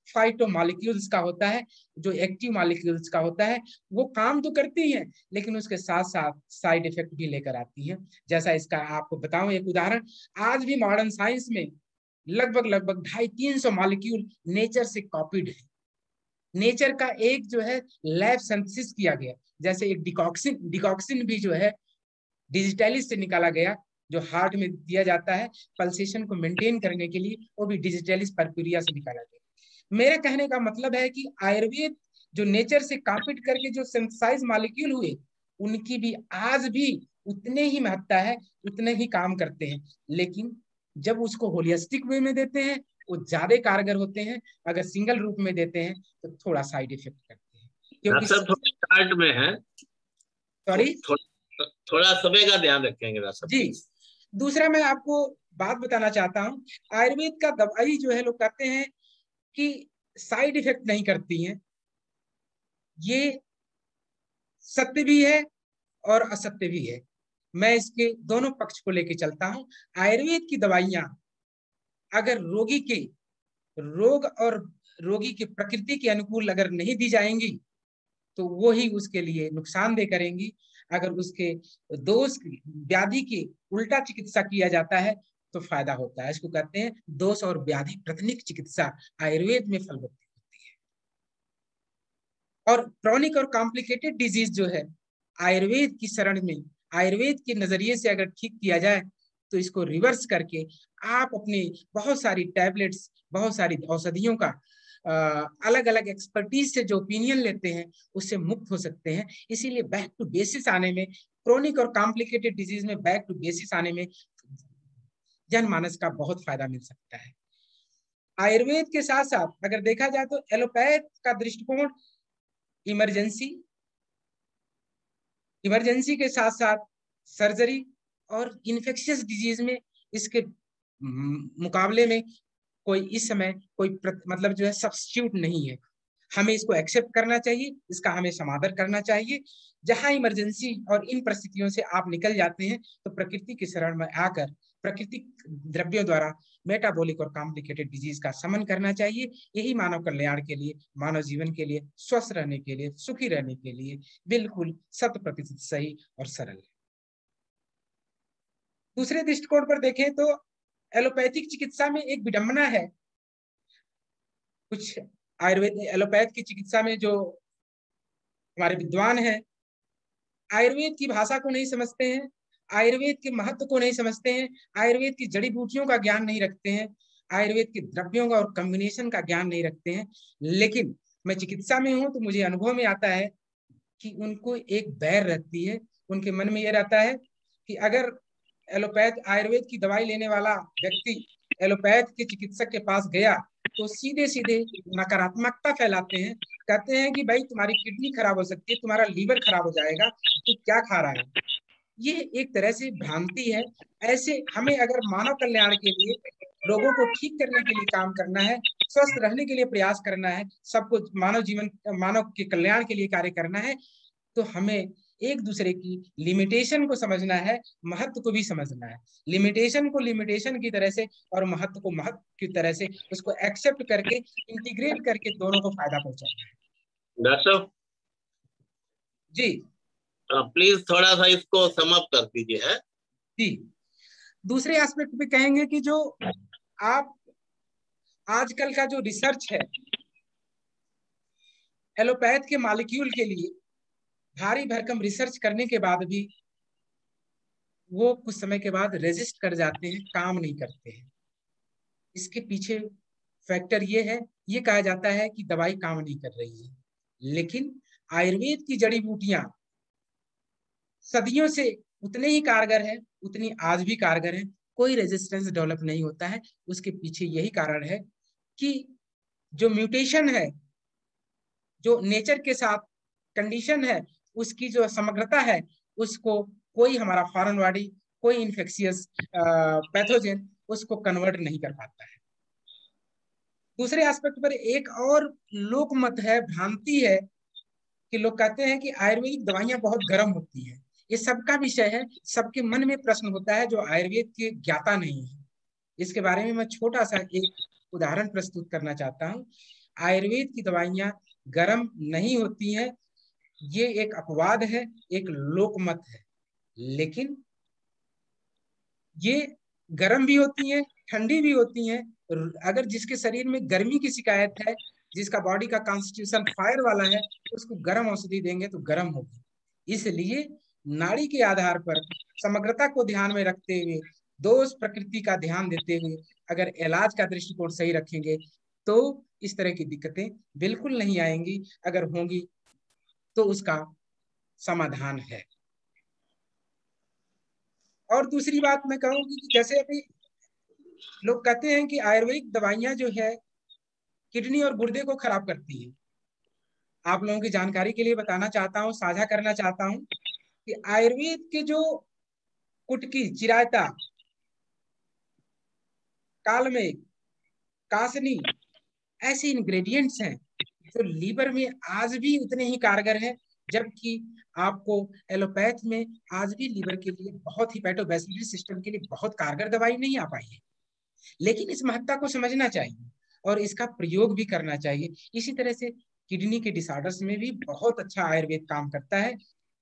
फाइटो मॉलिक्यूल्स का होता है, जो एक्टिव मॉलिक्यूल्स का होता है, वो काम तो करती हैं लेकिन उसके साथ साथ साइड इफेक्ट भी लेकर आती हैं। जैसा इसका आपको बताऊं एक उदाहरण, आज भी मॉडर्न साइंस में लगभग 250-300 मॉलिक्यूल नेचर से कॉपीड है। नेचर का एक जो है लैब सिंथेसिस किया गया, जैसे एक डिकॉक्सिन भी जो है डिजिटलिस से निकाला गया, जो हार्ट में दिया जाता है पल्सेशन को मेंटेन करने के लिए, वो भी डिजिटलिस प्रक्रिया से निकाला गया। मेरे कहने का मतलब है कि आयुर्वेद जो नेचर से कॉपीड करके जो सिंथेसाइज मॉलिक्यूल हुए, उनकी भी आज भी उतने ही महत्ता है, उतने ही काम करते हैं, लेकिन जब उसको होलिस्टिक वे में देते हैं वो ज्यादा कारगर होते हैं, अगर सिंगल रूप में देते हैं तो थोड़ा साइड इफेक्ट करते हैं। क्योंकि थोड़ा स्टार्ट में है, सॉरी थोड़ा समय का ध्यान रखेंगे जी। दूसरा मैं आपको बात बताना चाहता हूँ, आयुर्वेद का दवाई जो है लोग कहते हैं कि साइड इफेक्ट नहीं करती हैं, ये सत्य भी है और असत्य भी है। मैं इसके दोनों पक्ष को लेकर चलता हूँ। आयुर्वेद की दवाइयां अगर रोगी के रोग और रोगी की प्रकृति के अनुकूल अगर नहीं दी जाएंगी तो वो ही उसके लिए नुकसानदेह करेंगी। अगर उसके दोष व्याधि की उल्टा चिकित्सा किया जाता है तो फायदा होता है। इसको कहते हैं दोष और व्याधि प्रतिनिक चिकित्सा, आयुर्वेद में फलवती होती है। और क्रॉनिक और कॉम्प्लिकेटेड डिजीज जो है आयुर्वेद की शरण में, आयुर्वेद के नजरिए से अगर ठीक किया जाए तो इसको रिवर्स करके आप अपने बहुत सारी टैबलेट्स, बहुत सारी औषधियों का अलग अलग एक्सपर्टीज से जो ओपिनियन लेते हैं उससे मुक्त हो सकते हैं। इसीलिए बैक टू बेसिस आने में, क्रोनिक और कॉम्प्लिकेटेड डिजीज में बैक टू बेसिस आने में जनमानस का बहुत फायदा मिल सकता है। आयुर्वेद के साथ साथ अगर देखा जाए तो एलोपैथ का दृष्टिकोण इमरजेंसी के साथ साथ सर्जरी और इन्फेक्शियस डिजीज में इसके मुकाबले में कोई इस समय कोई मतलब जो है सब्स्टिट्यूट नहीं है। हमें इसको एक्सेप्ट करना चाहिए, इसका हमें समादर करना चाहिए। जहां इमरजेंसी और इन परिस्थितियों से आप निकल जाते हैं तो प्रकृति की शरण में आकर प्राकृतिक द्रव्यों द्वारा मेटाबॉलिक और कॉम्प्लिकेटेड डिजीज का शमन करना चाहिए। यही मानव कल्याण के लिए, मानव जीवन के लिए, स्वस्थ रहने के लिए, सुखी रहने के लिए बिल्कुल 100% सही और सरल है। दूसरे दृष्टिकोण पर देखें तो एलोपैथिक चिकित्सा में एक विडंबना है। कुछ आयुर्वेद एलोपैथ की चिकित्सा में जो हमारे विद्वान हैं आयुर्वेद की भाषा को नहीं समझते हैं, आयुर्वेद के महत्व को नहीं समझते हैं, आयुर्वेद की जड़ी बूटियों का ज्ञान नहीं रखते हैं, आयुर्वेद के द्रव्यों का और कॉम्बिनेशन का ज्ञान नहीं रखते हैं। लेकिन मैं चिकित्सा में हूं तो मुझे अनुभव में आता है कि उनको एक बैर रहती है। उनके मन में यह रहता है कि अगर एलोपैथ आयुर्वेद की दवाई लेने वाला व्यक्ति एलोपैथ के चिकित्सक के पास गया तो सीधे सीधे नकारात्मकता फैलाते हैं, कहते हैं कि भाई तुम्हारी किडनी खराब हो सकती है, तुम्हारा लीवर खराब हो जाएगा, तू क्या खा रहा है। ये एक तरह से भ्रांति है। ऐसे हमें अगर मानव कल्याण के लिए, लोगों को ठीक करने के लिए काम करना है, स्वस्थ रहने के लिए प्रयास करना है, सबको मानव के कल्याण के लिए कार्य करना है, तो हमें एक दूसरे की लिमिटेशन को समझना है, महत्व को भी समझना है। लिमिटेशन को लिमिटेशन की तरह से और महत्व को महत्व की तरह से उसको एक्सेप्ट करके इंटीग्रेट करके दोनों को फायदा पहुंचाना है। डॉक्टर जी प्लीज थोड़ा सा इसको समाप्त कर दीजिए है जी। दूसरे एस्पेक्ट पे कहेंगे कि जो आप आजकल का जो रिसर्च है एलोपैथ के मॉलिक्यूल के लिए, भारी भरकम रिसर्च करने के बाद भी वो कुछ समय के बाद रेजिस्ट कर जाते हैं, काम नहीं करते हैं। इसके पीछे फैक्टर ये है, ये कहा जाता है कि दवाई काम नहीं कर रही है, लेकिन आयुर्वेद की जड़ी बूटियां सदियों से उतने ही कारगर है, उतनी आज भी कारगर है, कोई रेजिस्टेंस डेवलप नहीं होता है। उसके पीछे यही कारण है कि जो म्यूटेशन है, जो नेचर के साथ कंडीशन है, उसकी जो समग्रता है, उसको कोई हमारा फॉरेन बॉडी, कोई इन्फेक्शियस पैथोजन उसको कन्वर्ट नहीं कर पाता है। दूसरे एस्पेक्ट पर एक और लोक मत है, भ्रांति है कि लोग कहते हैं कि आयुर्वेदिक दवाइयां बहुत गर्म होती हैं। ये सबका विषय है, सबके मन में प्रश्न होता है जो आयुर्वेद के ज्ञाता नहीं है। इसके बारे में मैं छोटा सा एक उदाहरण प्रस्तुत करना चाहता हूँ। आयुर्वेद की दवाइयां गर्म नहीं होती हैं, ये एक अपवाद है, एक लोकमत है। लेकिन ये गर्म भी होती हैं, ठंडी भी होती हैं। अगर जिसके शरीर में गर्मी की शिकायत है, जिसका बॉडी का कॉन्स्टिट्यूशन फायर वाला है, उसको गर्म औषधि देंगे तो गर्म होगी। इसलिए नाड़ी के आधार पर समग्रता को ध्यान में रखते हुए, दोष प्रकृति का ध्यान देते हुए अगर इलाज का दृष्टिकोण सही रखेंगे तो इस तरह की दिक्कतें बिल्कुल नहीं आएंगी। अगर होंगी तो उसका समाधान है। और दूसरी बात मैं कहूंगी कि जैसे अभी लोग कहते हैं कि आयुर्वेदिक दवाइयां जो है किडनी और गुर्दे को खराब करती है। आप लोगों की जानकारी के लिए बताना चाहता हूँ, साझा करना चाहता हूँ कि आयुर्वेद के जो कुटकी, चिरायता, कालमेघ, कासनी ऐसे इंग्रेडिएंट्स हैं जो लीवर में आज भी उतने ही कारगर हैं, जबकि आपको एलोपैथ में आज भी लीवर के लिए बहुत ही, पैथोबैसिलरी सिस्टम के लिए बहुत कारगर दवाई नहीं आ पाई है। लेकिन इस महत्ता को समझना चाहिए और इसका प्रयोग भी करना चाहिए। इसी तरह से किडनी के डिसऑर्डर्स में भी बहुत अच्छा आयुर्वेद काम करता है,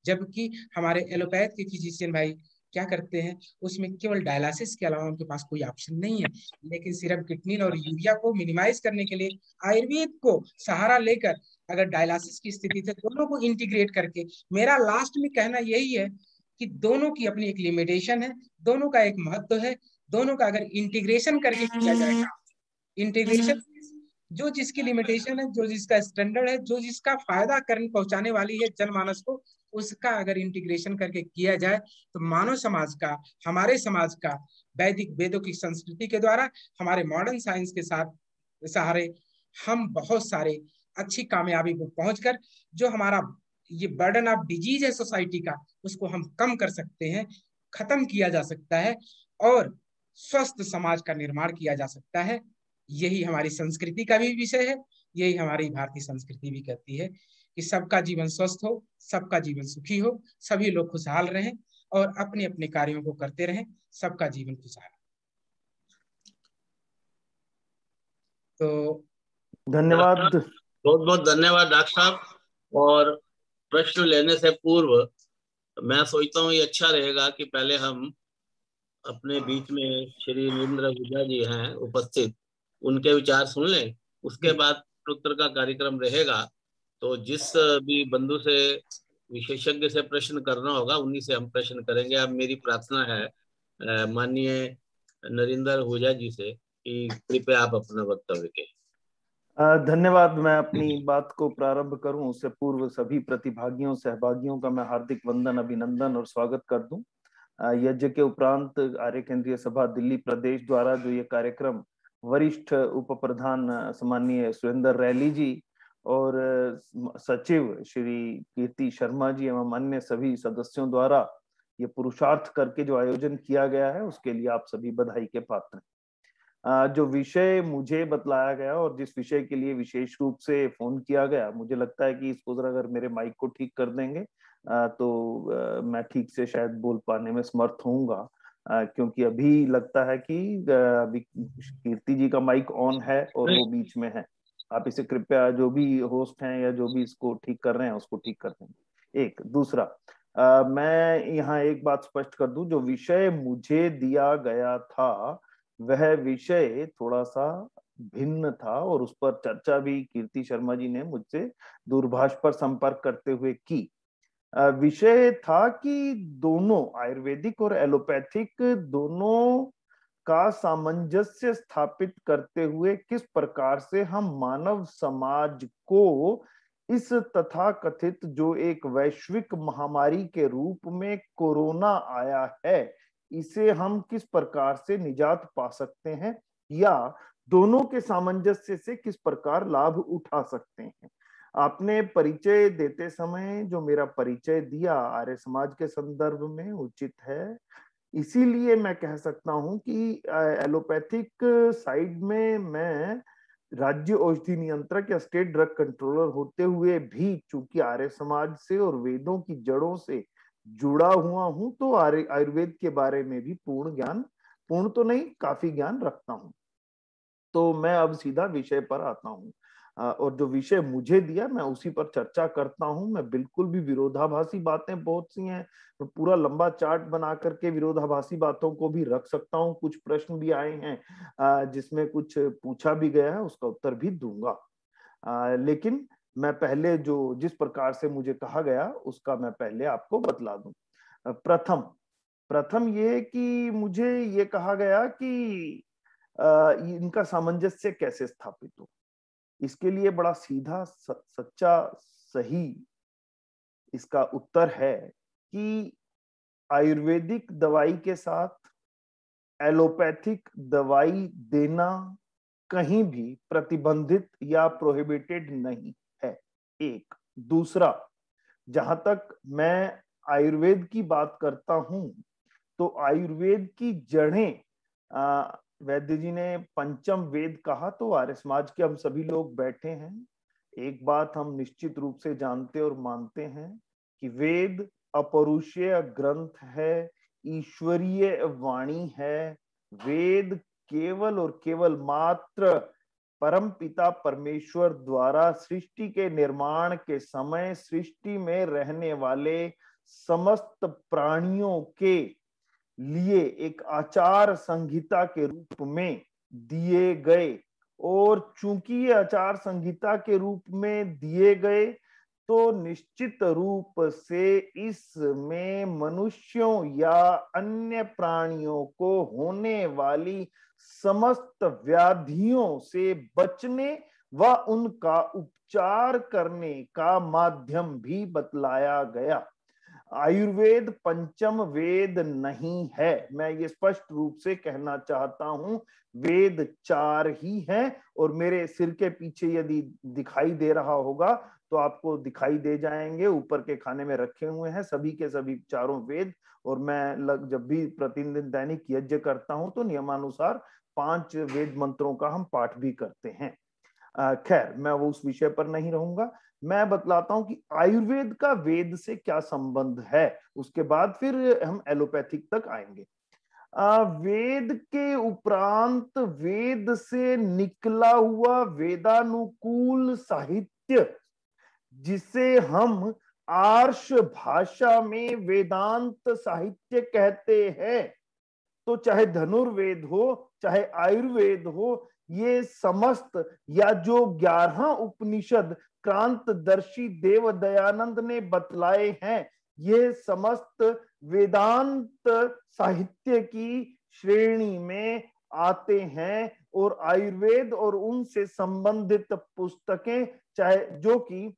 जबकि हमारे एलोपैथ के फिजिशियन भाई क्या करते हैं, उसमें केवल डायलिसिस के अलावा उनके पास कोई ऑप्शन नहीं है। लेकिन सीरम क्रिएटिनिन और यूरिया को मिनिमाइज करने के लिए आयुर्वेद को सहारा लेकर अगर डायलिसिस की स्थिति से दोनों को इंटीग्रेट करके, मेरा लास्ट में कहना यही है कि दोनों की अपनी एक लिमिटेशन है, दोनों का एक महत्व है। दोनों का अगर इंटीग्रेशन करके किया जाएगा, इंटीग्रेशन जो जिसकी लिमिटेशन है, जो जिसका स्टैंडर्ड है, जो जिसका फायदा करने पहुंचाने वाली है जनमानस को, उसका अगर इंटीग्रेशन करके किया जाए तो मानव समाज का, हमारे समाज का वैदिक वेदों की संस्कृति के द्वारा, हमारे मॉडर्न साइंस के साथ सहारे हम बहुत सारे अच्छी कामयाबी को पहुंचकर जो हमारा ये बर्डन ऑफ डिजीज है सोसाइटी का, उसको हम कम कर सकते हैं, खत्म किया जा सकता है और स्वस्थ समाज का निर्माण किया जा सकता है। यही हमारी संस्कृति का भी विषय है, यही हमारी भारतीय संस्कृति भी कहती है कि सबका जीवन स्वस्थ हो, सबका जीवन सुखी हो, सभी लोग खुशहाल रहें और अपने अपने कार्यों को करते रहें, सबका जीवन खुशहाल। तो धन्यवाद, बहुत बहुत धन्यवाद डॉक्टर साहब। और प्रश्न लेने से पूर्व मैं सोचता हूँ ये अच्छा रहेगा कि पहले हम अपने बीच में श्री नरेंद्र हुजा जी हैं उपस्थित, उनके विचार सुन लें। उसके बाद उत्तर का कार्यक्रम रहेगा। तो जिस भी बंधु से, विशेषज्ञ से प्रश्न करना होगा उन्हीं से हम प्रश्न करेंगे। अब मेरी प्रार्थना है माननीय नरेंद्र हुजा जी से कि कृपया आप अपना वक्तव्य के। धन्यवाद। मैं अपनी बात को प्रारंभ करूं उससे पूर्व सभी प्रतिभागियों, सहभागियों का मैं हार्दिक वंदन, अभिनंदन और स्वागत कर दूं। यज्ञ के उपरांत आर्य केंद्रीय सभा दिल्ली प्रदेश द्वारा जो ये कार्यक्रम वरिष्ठ उप प्रधान सम्माननीय सुरेंद्र रैली जी और सचिव श्री कीर्ति शर्मा जी एवं अन्य सभी सदस्यों द्वारा ये पुरुषार्थ करके जो आयोजन किया गया है, उसके लिए आप सभी बधाई के पात्र हैं। जो विषय मुझे बतलाया गया और जिस विषय के लिए विशेष रूप से फोन किया गया, मुझे लगता है कि इसको जरा अगर मेरे माइक को ठीक कर देंगे तो मैं ठीक से शायद बोल पाने में समर्थ होऊंगा, क्योंकि अभी लगता है कि अभी कीर्ति जी का माइक ऑन है और वो बीच में है। आप इसे कृपया, जो भी होस्ट हैं या जो भी इसको ठीक कर रहे हैं, उसको ठीक कर देंगे। एक दूसरा, मैं यहाँ एक बात स्पष्ट कर दूं, जो विषय मुझे दिया गया था वह विषय थोड़ा सा भिन्न था और उस पर चर्चा भी कीर्ति शर्मा जी ने मुझसे दूरभाष पर संपर्क करते हुए की। विषय था कि दोनों आयुर्वेदिक और एलोपैथिक दोनों का सामंजस्य स्थापित करते हुए किस प्रकार से हम मानव समाज को इस तथाकथित जो एक वैश्विक महामारी के रूप में कोरोना आया है, इसे हम किस प्रकार से निजात पा सकते हैं या दोनों के सामंजस्य से किस प्रकार लाभ उठा सकते हैं। आपने परिचय देते समय जो मेरा परिचय दिया आर्य समाज के संदर्भ में उचित है, इसीलिए मैं कह सकता हूं कि एलोपैथिक साइड में मैं राज्य औषधि नियंत्रक या स्टेट ड्रग कंट्रोलर होते हुए भी चूंकि आर्य समाज से और वेदों की जड़ों से जुड़ा हुआ हूं, तो आयुर्वेद के बारे में भी पूर्ण ज्ञान, पूर्ण तो नहीं काफी ज्ञान रखता हूं। तो मैं अब सीधा विषय पर आता हूं और जो विषय मुझे दिया मैं उसी पर चर्चा करता हूं। मैं बिल्कुल भी विरोधाभासी बातें बहुत सी हैं, मैं पूरा लंबा चार्ट बना करके विरोधाभासी बातों को भी रख सकता हूं। कुछ प्रश्न भी आए हैं जिसमें कुछ पूछा भी गया है, उसका उत्तर भी दूंगा। लेकिन मैं पहले जो जिस प्रकार से मुझे कहा गया उसका मैं पहले आपको बतला दूं। प्रथम ये कि मुझे ये कहा गया कि इनका सामंजस्य कैसे स्थापित हो। इसके लिए बड़ा सीधा सच्चा सही इसका उत्तर है कि आयुर्वेदिक दवाई के साथ एलोपैथिक दवाई देना कहीं भी प्रतिबंधित या प्रोहिबिटेड नहीं है। एक दूसरा, जहां तक मैं आयुर्वेद की बात करता हूं तो आयुर्वेद की जड़ें, वैद्य जी ने पंचम वेद कहा, तो आर्य समाज के हम सभी लोग बैठे हैं, एक बात हम निश्चित रूप से जानते और मानते हैं कि वेद अपौरुषेय ग्रंथ है, ईश्वरीय वाणी है। वेद केवल और केवल मात्र परम पिता परमेश्वर द्वारा सृष्टि के निर्माण के समय सृष्टि में रहने वाले समस्त प्राणियों के लिए एक आचार संहिता के रूप में दिए गए, और चूंकि ये आचार संहिता के रूप में दिए गए तो निश्चित रूप से इसमें मनुष्यों या अन्य प्राणियों को होने वाली समस्त व्याधियों से बचने व उनका उपचार करने का माध्यम भी बतलाया गया। आयुर्वेद पंचम वेद नहीं है, मैं ये स्पष्ट रूप से कहना चाहता हूं। वेद 4 ही हैं और मेरे सिर के पीछे यदि दिखाई दे रहा होगा तो आपको दिखाई दे जाएंगे, ऊपर के खाने में रखे हुए हैं सभी के सभी चारों वेद। और मैं जब भी प्रतिदिन दैनिक यज्ञ करता हूं तो नियमानुसार 5 वेद मंत्रों का हम पाठ भी करते हैं। खैर, मैं वो उस विषय पर नहीं रहूंगा। मैं बतलाता हूं कि आयुर्वेद का वेद से क्या संबंध है, उसके बाद फिर हम एलोपैथिक तक आएंगे। वेद के उपरांत वेद से निकला हुआ वेदानुकूल साहित्य, जिसे हम आर्ष भाषा में वेदांत साहित्य कहते हैं, तो चाहे धनुर्वेद हो चाहे आयुर्वेद हो, ये समस्त या जो 11 उपनिषद क्रांतदर्शी देव दयानंद ने बतलाए हैं, ये समस्त वेदांत साहित्य की श्रेणी में आते हैं। और आयुर्वेद और उनसे संबंधित पुस्तकें, चाहे जो कि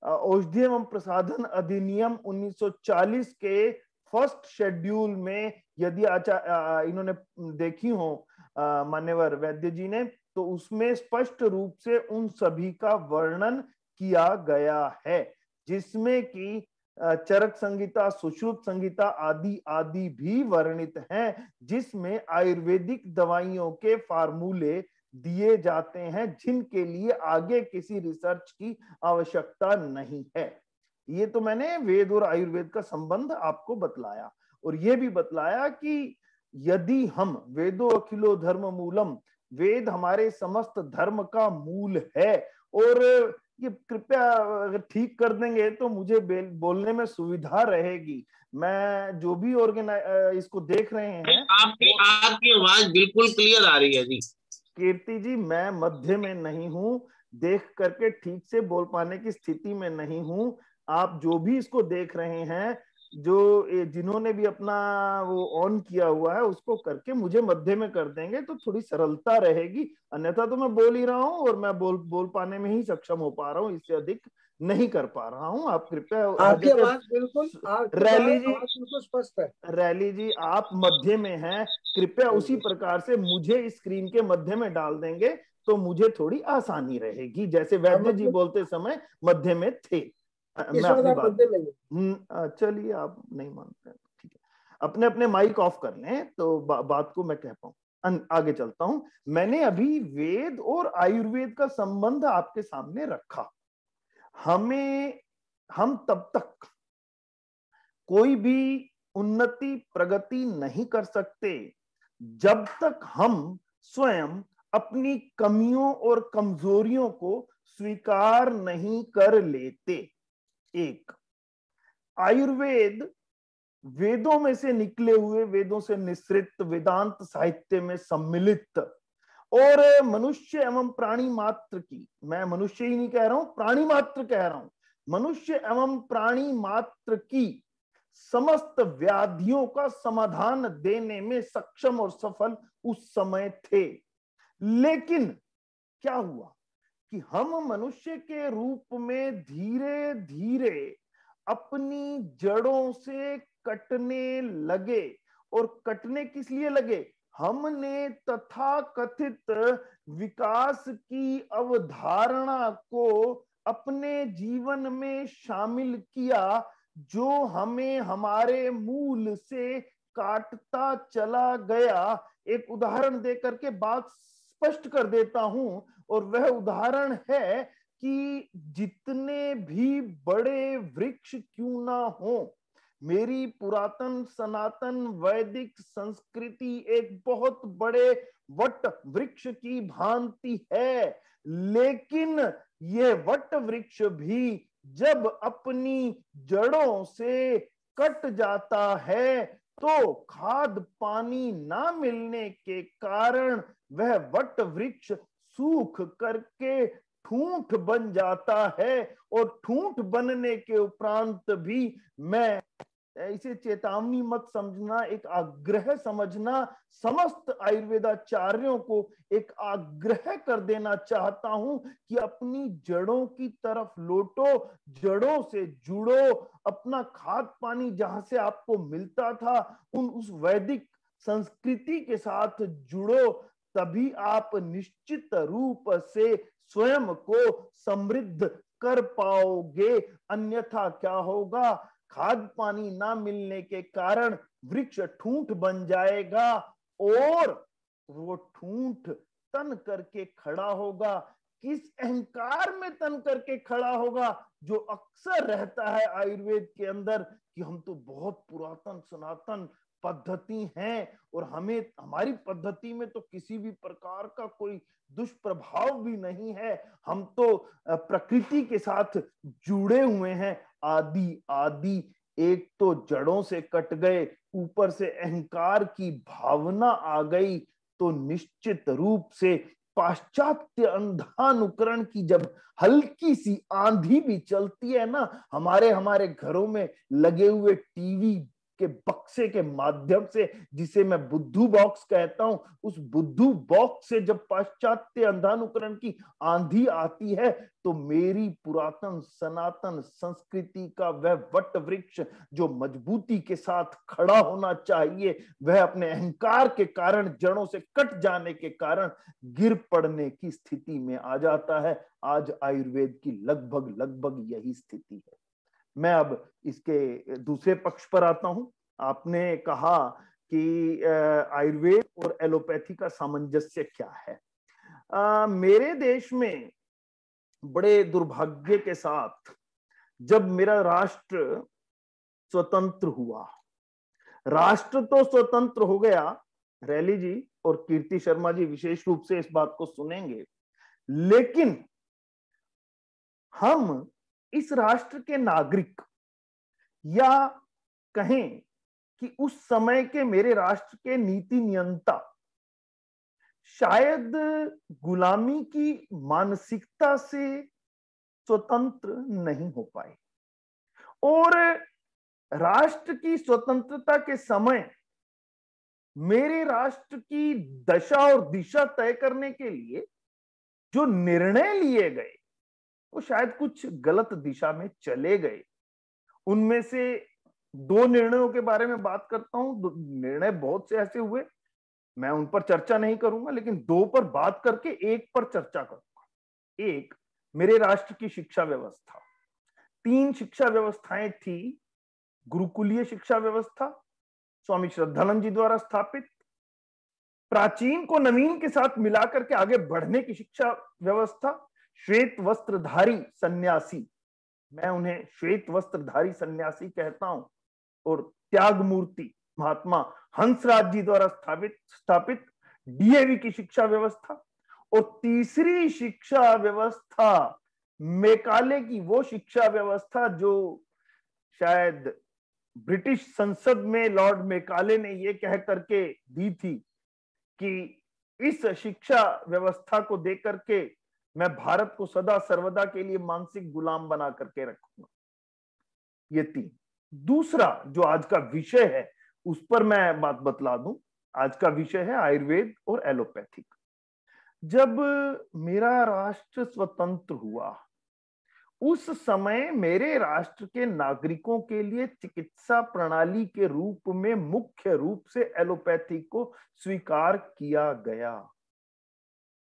औषधि एवं प्रसाधन अधिनियम 1940 के फर्स्ट शेड्यूल में यदि इन्होंने देखी हो मान्यवर वैद्य जी ने, तो उसमें स्पष्ट रूप से उन सभी का वर्णन किया गया है, जिसमें कि चरक संहिता, सुश्रुत संहिता आदि आदि भी वर्णित हैं, जिसमें आयुर्वेदिक दवाइयों के फार्मूले दिए जाते हैं, जिनके लिए आगे किसी रिसर्च की आवश्यकता नहीं है। ये तो मैंने वेद और आयुर्वेद का संबंध आपको बतलाया, और ये भी बतलाया कि यदि हम वेदो अखिलो धर्म मूलम, वेद हमारे समस्त धर्म का मूल है, और ये कृपया अगर ठीक कर देंगे तो मुझे बोलने में सुविधा रहेगी। मैं जो भी इसको देख रहे हैं, आपकी आवाज बिल्कुल क्लियर आ रही है जी। कीर्ति जी, मैं मध्य में नहीं हूं, देख करके ठीक से बोल पाने की स्थिति में नहीं हूं। आप जो भी इसको देख रहे हैं, जो जिन्होंने भी अपना वो ऑन किया हुआ है, उसको करके मुझे मध्य में कर देंगे तो थोड़ी सरलता रहेगी। अन्यथा तो मैं बोल ही रहा हूं और मैं बोल पाने में ही सक्षम हो पा रहा हूं, इससे अधिक नहीं कर पा रहा हूं। आप कृपया आपकी आवाज बिल्कुल, रैली जी, आवाज बिल्कुल स्पष्ट है। रैली जी, आप मध्य में हैं, कृपया उसी प्रकार से मुझे स्क्रीन के मध्य में डाल देंगे तो मुझे थोड़ी आसानी रहेगी, जैसे वैद्य जी बोलते समय मध्य में थे। मैं अपनी बात, चलिए आप नहीं मानते, ठीक है, अपने अपने माइक ऑफ कर लें तो बात को मैं कह पाऊं। आगे चलता हूं। मैंने अभी वेद और आयुर्वेद का संबंध आपके सामने रखा। हम तब तक कोई भी उन्नति प्रगति नहीं कर सकते जब तक हम स्वयं अपनी कमियों और कमजोरियों को स्वीकार नहीं कर लेते। एक, आयुर्वेद वेदों में से निकले हुए, वेदों से निसृत, वेदांत साहित्य में सम्मिलित और मनुष्य एवं प्राणी मात्र की, मैं मनुष्य ही नहीं कह रहा हूं, प्राणी मात्र कह रहा हूं, मनुष्य एवं प्राणी मात्र की समस्त व्याधियों का समाधान देने में सक्षम और सफल उस समय थे। लेकिन क्या हुआ कि हम मनुष्य के रूप में धीरे धीरे अपनी जड़ों से कटने लगे। और कटने किस लिए लगे? हमने तथाकथित विकास की अवधारणा को अपने जीवन में शामिल किया, जो हमें हमारे मूल से काटता चला गया। एक उदाहरण देकर के बात स्पष्ट कर देता हूं, और वह उदाहरण है कि जितने भी बड़े वृक्ष क्यों ना हो, मेरी पुरातन सनातन वैदिक संस्कृति एक बहुत बड़े वट वृक्ष की भांति है। लेकिन यह वट वृक्ष भी जब अपनी जड़ों से कट जाता है तो खाद पानी ना मिलने के कारण वह वट वृक्ष सूख करके ठूंठ बन जाता है। और ठूंठ बनने के उपरांत भी, मैं इसे चेतावनी मत समझना, एक आग्रह समझना, समस्त आयुर्वेदाचार्यों को एक आग्रह कर देना चाहता हूं कि अपनी जड़ों की तरफ लौटो, जड़ों से जुड़ो, अपना खाद पानी जहां से आपको मिलता था उस वैदिक संस्कृति के साथ जुड़ो, तभी आप निश्चित रूप से स्वयं को समृद्ध कर पाओगे। अन्यथा क्या होगा? खाद पानी ना मिलने के कारण वृक्ष ठूंठ बन जाएगा और वो ठूंठ तन करके खड़ा होगा। किस अहंकार में तन करके खड़ा होगा? जो अक्सर रहता है आयुर्वेद के अंदर कि हम तो बहुत पुरातन सनातन पद्धति हैं और हमें, हमारी पद्धति में तो किसी भी प्रकार का कोई दुष्प्रभाव भी नहीं है, हम तो प्रकृति के साथ जुड़े हुए हैं। आदि आदि, एक तो जड़ों से कट गए, ऊपर से अहंकार की भावना आ गई, तो निश्चित रूप से पाश्चात्य अंधानुकरण की जब हल्की सी आंधी भी चलती है ना, हमारे घरों में लगे हुए टीवी के बक्से के माध्यम से, जिसे मैं बुद्धू बॉक्स कहता हूं, उस बुद्धू बॉक्स से जब पाश्चात्य अंधानुकरण की आंधी आती है तो मेरी पुरातन सनातन संस्कृति का वह वट वृक्ष जो मजबूती के साथ खड़ा होना चाहिए, वह अपने अहंकार के कारण, जड़ों से कट जाने के कारण गिर पड़ने की स्थिति में आ जाता है। आज आयुर्वेद की लगभग यही स्थिति है। मैं अब इसके दूसरे पक्ष पर आता हूं। आपने कहा कि आयुर्वेद और एलोपैथी का सामंजस्य क्या है। मेरे देश में बड़े दुर्भाग्य के साथ जब मेरा राष्ट्र स्वतंत्र हुआ, राष्ट्र तो स्वतंत्र हो गया, रैली जी और कीर्ति शर्मा जी विशेष रूप से इस बात को सुनेंगे, लेकिन हम इस राष्ट्र के नागरिक, या कहें कि उस समय के मेरे राष्ट्र के नीति नियंता शायद गुलामी की मानसिकता से स्वतंत्र नहीं हो पाए, और राष्ट्र की स्वतंत्रता के समय मेरे राष्ट्र की दशा और दिशा तय करने के लिए जो निर्णय लिए गए वो शायद कुछ गलत दिशा में चले गए। उनमें से 2 निर्णयों के बारे में बात करता हूं। निर्णय बहुत से ऐसे हुए, मैं उन पर चर्चा नहीं करूंगा, लेकिन 2 पर बात करके 1 पर चर्चा करूंगा। एक, मेरे राष्ट्र की शिक्षा व्यवस्था। 3 शिक्षा व्यवस्थाएं थी। गुरुकुलीय शिक्षा व्यवस्था, स्वामी श्रद्धानंद जी द्वारा स्थापित, प्राचीन को नवीन के साथ मिलाकर के आगे बढ़ने की शिक्षा व्यवस्था, श्वेत वस्त्रधारी सन्यासी, मैं उन्हें श्वेत वस्त्रधारी सन्यासी कहता हूं, और त्याग मूर्ति महात्मा हंसराज जी द्वारा स्थापित डीएवी की शिक्षा व्यवस्था, और तीसरी शिक्षा व्यवस्था मेकाले की, वो शिक्षा व्यवस्था जो शायद ब्रिटिश संसद में लॉर्ड मेकाले ने ये कह करके दी थी कि इस शिक्षा व्यवस्था को देकर के मैं भारत को सदा सर्वदा के लिए मानसिक गुलाम बना करके रखूंगा। ये 3। दूसरा जो आज का विषय है उस पर मैं बात बतला दूं। आज का विषय है आयुर्वेद और एलोपैथिक। जब मेरा राष्ट्र स्वतंत्र हुआ उस समय मेरे राष्ट्र के नागरिकों के लिए चिकित्सा प्रणाली के रूप में मुख्य रूप से एलोपैथी को स्वीकार किया गया।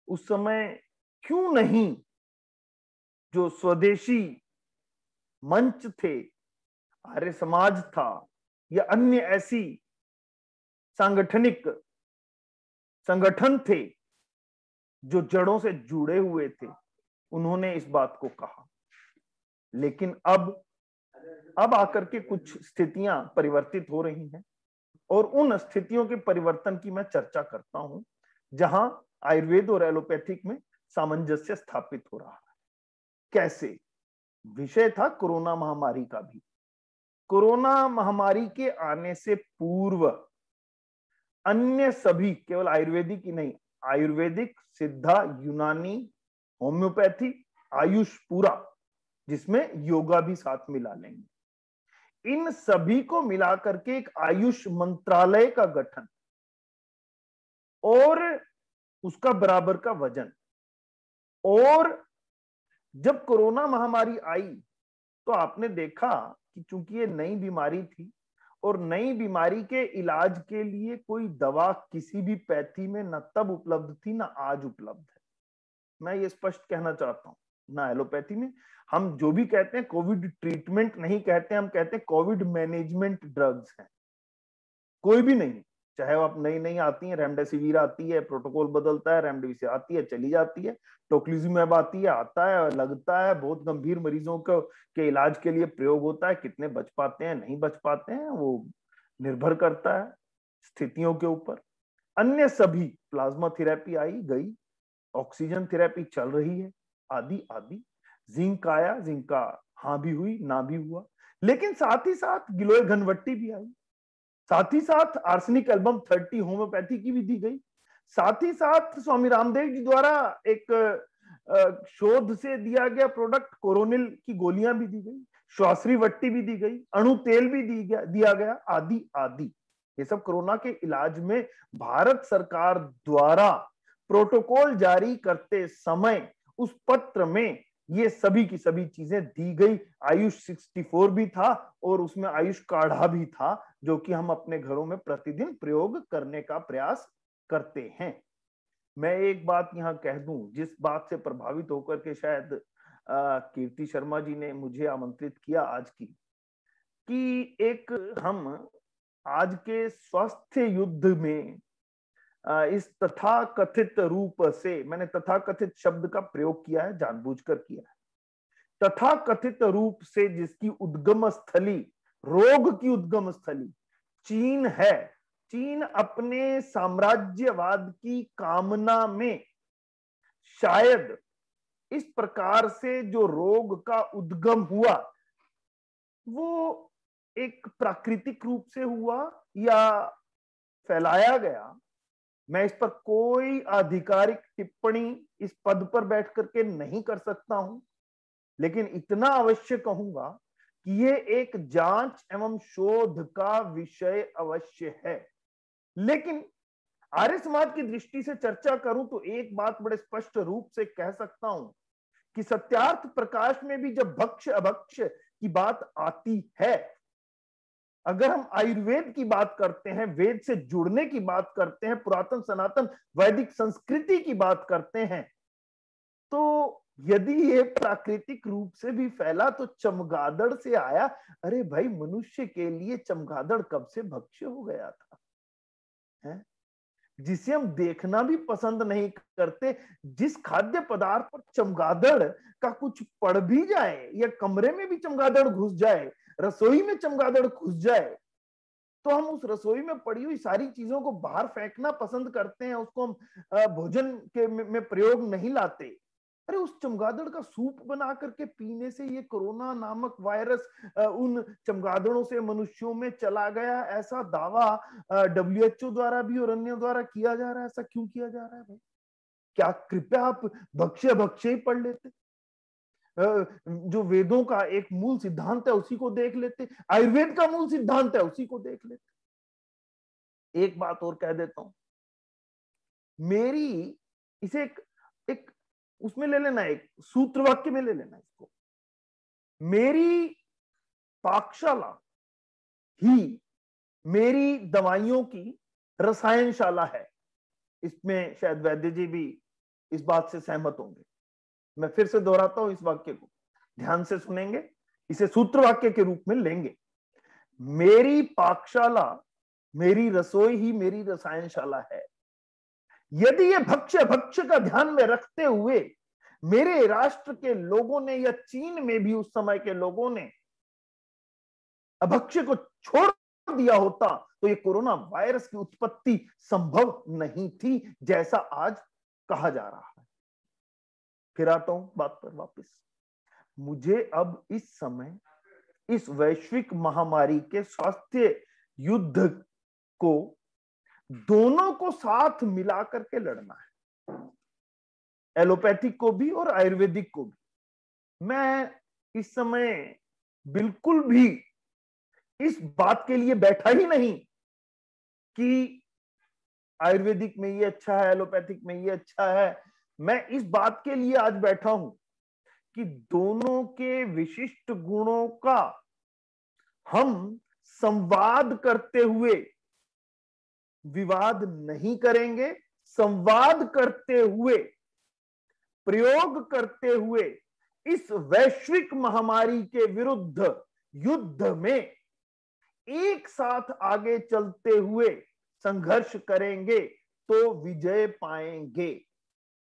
उस समय क्यों नहीं जो स्वदेशी मंच थे, आर्य समाज था या अन्य ऐसी सांगठनिक संगठन थे जो जड़ों से जुड़े हुए थे, उन्होंने इस बात को कहा। लेकिन अब आकर के कुछ स्थितियां परिवर्तित हो रही हैं, और उन स्थितियों के परिवर्तन की मैं चर्चा करता हूं जहां आयुर्वेद और एलोपैथिक में सामंजस्य स्थापित हो रहा है। कैसे? विषय था कोरोना महामारी का भी। कोरोना महामारी के आने से पूर्व अन्य सभी, केवल आयुर्वेदिक ही नहीं, आयुर्वेदिक, सिद्धा, यूनानी, होम्योपैथी, आयुष पूरा, जिसमें योगा भी साथ मिला लेंगे, इन सभी को मिलाकर के एक आयुष मंत्रालय का गठन और उसका बराबर का वजन। और जब कोरोना महामारी आई तो आपने देखा कि चूंकि ये नई बीमारी थी और नई बीमारी के इलाज के लिए कोई दवा किसी भी पैथी में न तब उपलब्ध थी न आज उपलब्ध है। मैं ये स्पष्ट कहना चाहता हूं, ना एलोपैथी में। हम जो भी कहते हैं कोविड ट्रीटमेंट नहीं कहते, हम कहते हैं कोविड मैनेजमेंट ड्रग्स हैं। कोई भी नहीं, चाहे वो आप नई नई आती है, रेमडेसिविर आती है, प्रोटोकॉल बदलता है, रेमडेसिविर आती है, चली जाती है, टोक्लिजुमैब आती है, आता है, लगता है, बहुत गंभीर मरीजों को के इलाज के लिए प्रयोग होता है। कितने बच पाते हैं, नहीं बच पाते हैं, वो निर्भर करता है स्थितियों के ऊपर। अन्य सभी, प्लाज्मा थेरेपी आई गई, ऑक्सीजन थेरेपी चल रही है, आदि आदि। जिंक आया, जिंक का हाँ भी हुई, ना भी हुआ, लेकिन साथ ही साथ गिलोय घनवट्टी भी आई, साथ ही साथ आर्सेनिक एल्बम 30 होम्योपैथी की भी दी गई, साथ ही साथ स्वामी रामदेव जी द्वारा एक शोध से दिया गया प्रोडक्ट कोरोनिल की गोलियां भी दी गई, श्वासरी वट्टी भी दी गई, अणु तेल भी दिया गया, आदि आदि। ये सब कोरोना के इलाज में भारत सरकार द्वारा प्रोटोकॉल जारी करते समय उस पत्र में ये सभी की सभी चीजें दी गई। आयुष 64 भी था और उसमें आयुष काढ़ा भी था, जो कि हम अपने घरों में प्रतिदिन प्रयोग करने का प्रयास करते हैं। मैं एक बात यहां कह दूं, जिस बात से प्रभावित होकर के शायद कीर्ति शर्मा जी ने मुझे आमंत्रित किया आज की, कि एक हम आज के स्वास्थ्य युद्ध में इस तथाकथित रूप से, मैंने तथाकथित शब्द का प्रयोग किया है, जानबूझकर किया है, तथाकथित रूप से जिसकी उद्गम स्थली, रोग की उद्गम स्थली चीन है। चीन अपने साम्राज्यवाद की कामना में शायद इस प्रकार से जो रोग का उद्गम हुआ वो एक प्राकृतिक रूप से हुआ या फैलाया गया, मैं इस पर कोई आधिकारिक टिप्पणी इस पद पर बैठ करके नहीं कर सकता हूं, लेकिन इतना अवश्य कहूंगा कि ये एक जांच एवं शोध का विषय अवश्य है। लेकिन आर्य समाज की दृष्टि से चर्चा करूं तो एक बात बड़े स्पष्ट रूप से कह सकता हूं कि सत्यार्थ प्रकाश में भी जब भक्ष्य अभक्ष्य की बात आती है, अगर हम आयुर्वेद की बात करते हैं, वेद से जुड़ने की बात करते हैं, पुरातन सनातन वैदिक संस्कृति की बात करते हैं, तो यदि ये प्राकृतिक रूप से भी फैला तो चमगादड़ से आया। अरे भाई, मनुष्य के लिए चमगादड़ कब से भक्ष्य हो गया था, है? जिसे हम देखना भी पसंद नहीं करते, जिस खाद्य पदार्थ पर चमगादड़ का कुछ पड़ भी जाए या कमरे में भी चमगादड़ घुस जाए, रसोई में चमगादड़ घुस जाए, तो हम उस रसोई में पड़ी हुई सारी चीजों को बाहर फेंकना पसंद करते हैं, उसको हम भोजन के में प्रयोग नहीं लाते। अरे उस चमगादड़ का सूप बना करके पीने से ये कोरोना नामक वायरस उन चमगादड़ों से मनुष्यों में चला गया, ऐसा दावा WHO द्वारा भी और अन्य द्वारा किया जा रहा है। ऐसा क्यों किया जा रहा है भाई? क्या कृपया आप भक्ष्य भक्ष्य ही पढ़ लेते, जो वेदों का एक मूल सिद्धांत है उसी को देख लेते, आयुर्वेद का मूल सिद्धांत है उसी को देख लेते। एक बात और कह देता हूं, मेरी इसे एक उसमें ले लेना, एक सूत्र वाक्य में ले लेना इसको, मेरी पाकशाला ही मेरी दवाइयों की रसायनशाला है। इसमें शायद वैद्य जी भी इस बात से सहमत होंगे। मैं फिर से दोहराता हूं, इस वाक्य को ध्यान से सुनेंगे, इसे सूत्र वाक्य के रूप में लेंगे। मेरी पाकशाला, मेरी रसोई ही मेरी रसायनशाला है। यदि ये भक्ष्य भक्ष्य का ध्यान में रखते हुए मेरे राष्ट्र के लोगों ने या चीन में भी उस समय के लोगों ने अभक्ष्य को छोड़ दिया होता तो ये कोरोना वायरस की उत्पत्ति संभव नहीं थी, जैसा आज कहा जा रहा है। फिर आता हूं बात पर वापस। मुझे अब इस समय इस वैश्विक महामारी के स्वास्थ्य युद्ध को दोनों को साथ मिला करके लड़ना है, एलोपैथिक को भी और आयुर्वेदिक को भी। मैं इस समय बिल्कुल भी इस बात के लिए बैठा ही नहीं कि आयुर्वेदिक में ये अच्छा है, एलोपैथिक में ये अच्छा है। मैं इस बात के लिए आज बैठा हूं कि दोनों के विशिष्ट गुणों का हम संवाद करते हुए, विवाद नहीं करेंगे, संवाद करते हुए, प्रयोग करते हुए इस वैश्विक महामारी के विरुद्ध युद्ध में एक साथ आगे चलते हुए संघर्ष करेंगे तो विजय पाएंगे।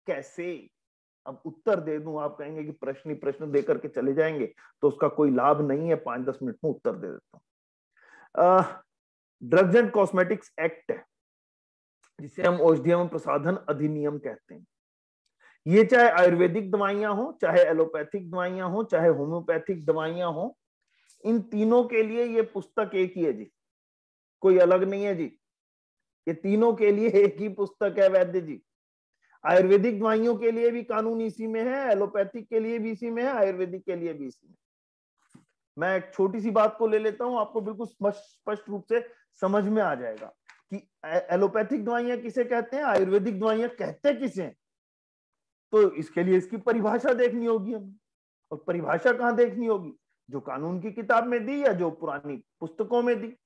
कैसे? अब उत्तर दे दूं, आप कहेंगे कि प्रश्न ही प्रश्न देकर के चले जाएंगे तो उसका कोई लाभ नहीं है। 5-10 मिनट में उत्तर दे देता हूं। ड्रग्स एंड कॉस्मेटिक्स एक्ट है, जिसे हम औषधि एवं प्रसाधन अधिनियम कहते हैं। ये चाहे आयुर्वेदिक दवाइयां हो, चाहे एलोपैथिक दवाइयां हो, चाहे होम्योपैथिक दवाइयां हो, इन तीनों के लिए ये पुस्तक एक ही है जी, कोई अलग नहीं है जी। ये तीनों के लिए एक ही पुस्तक है वैद्य जी। आयुर्वेदिक दवाइयों के लिए भी कानून इसी में है, एलोपैथिक के लिए भी इसी में है, आयुर्वेदिक के लिए भी इसी में। मैं एक छोटी सी बात को ले लेता हूं, आपको बिल्कुल स्पष्ट रूप से समझ में आ जाएगा कि एलोपैथिक दवाइयां किसे कहते हैं, आयुर्वेदिक दवाइयां कहते किसे हैं। तो इसके लिए इसकी परिभाषा देखनी होगी हमें, और परिभाषा कहाँ देखनी होगी? जो कानून की किताब में दी या जो पुरानी पुस्तकों में दी,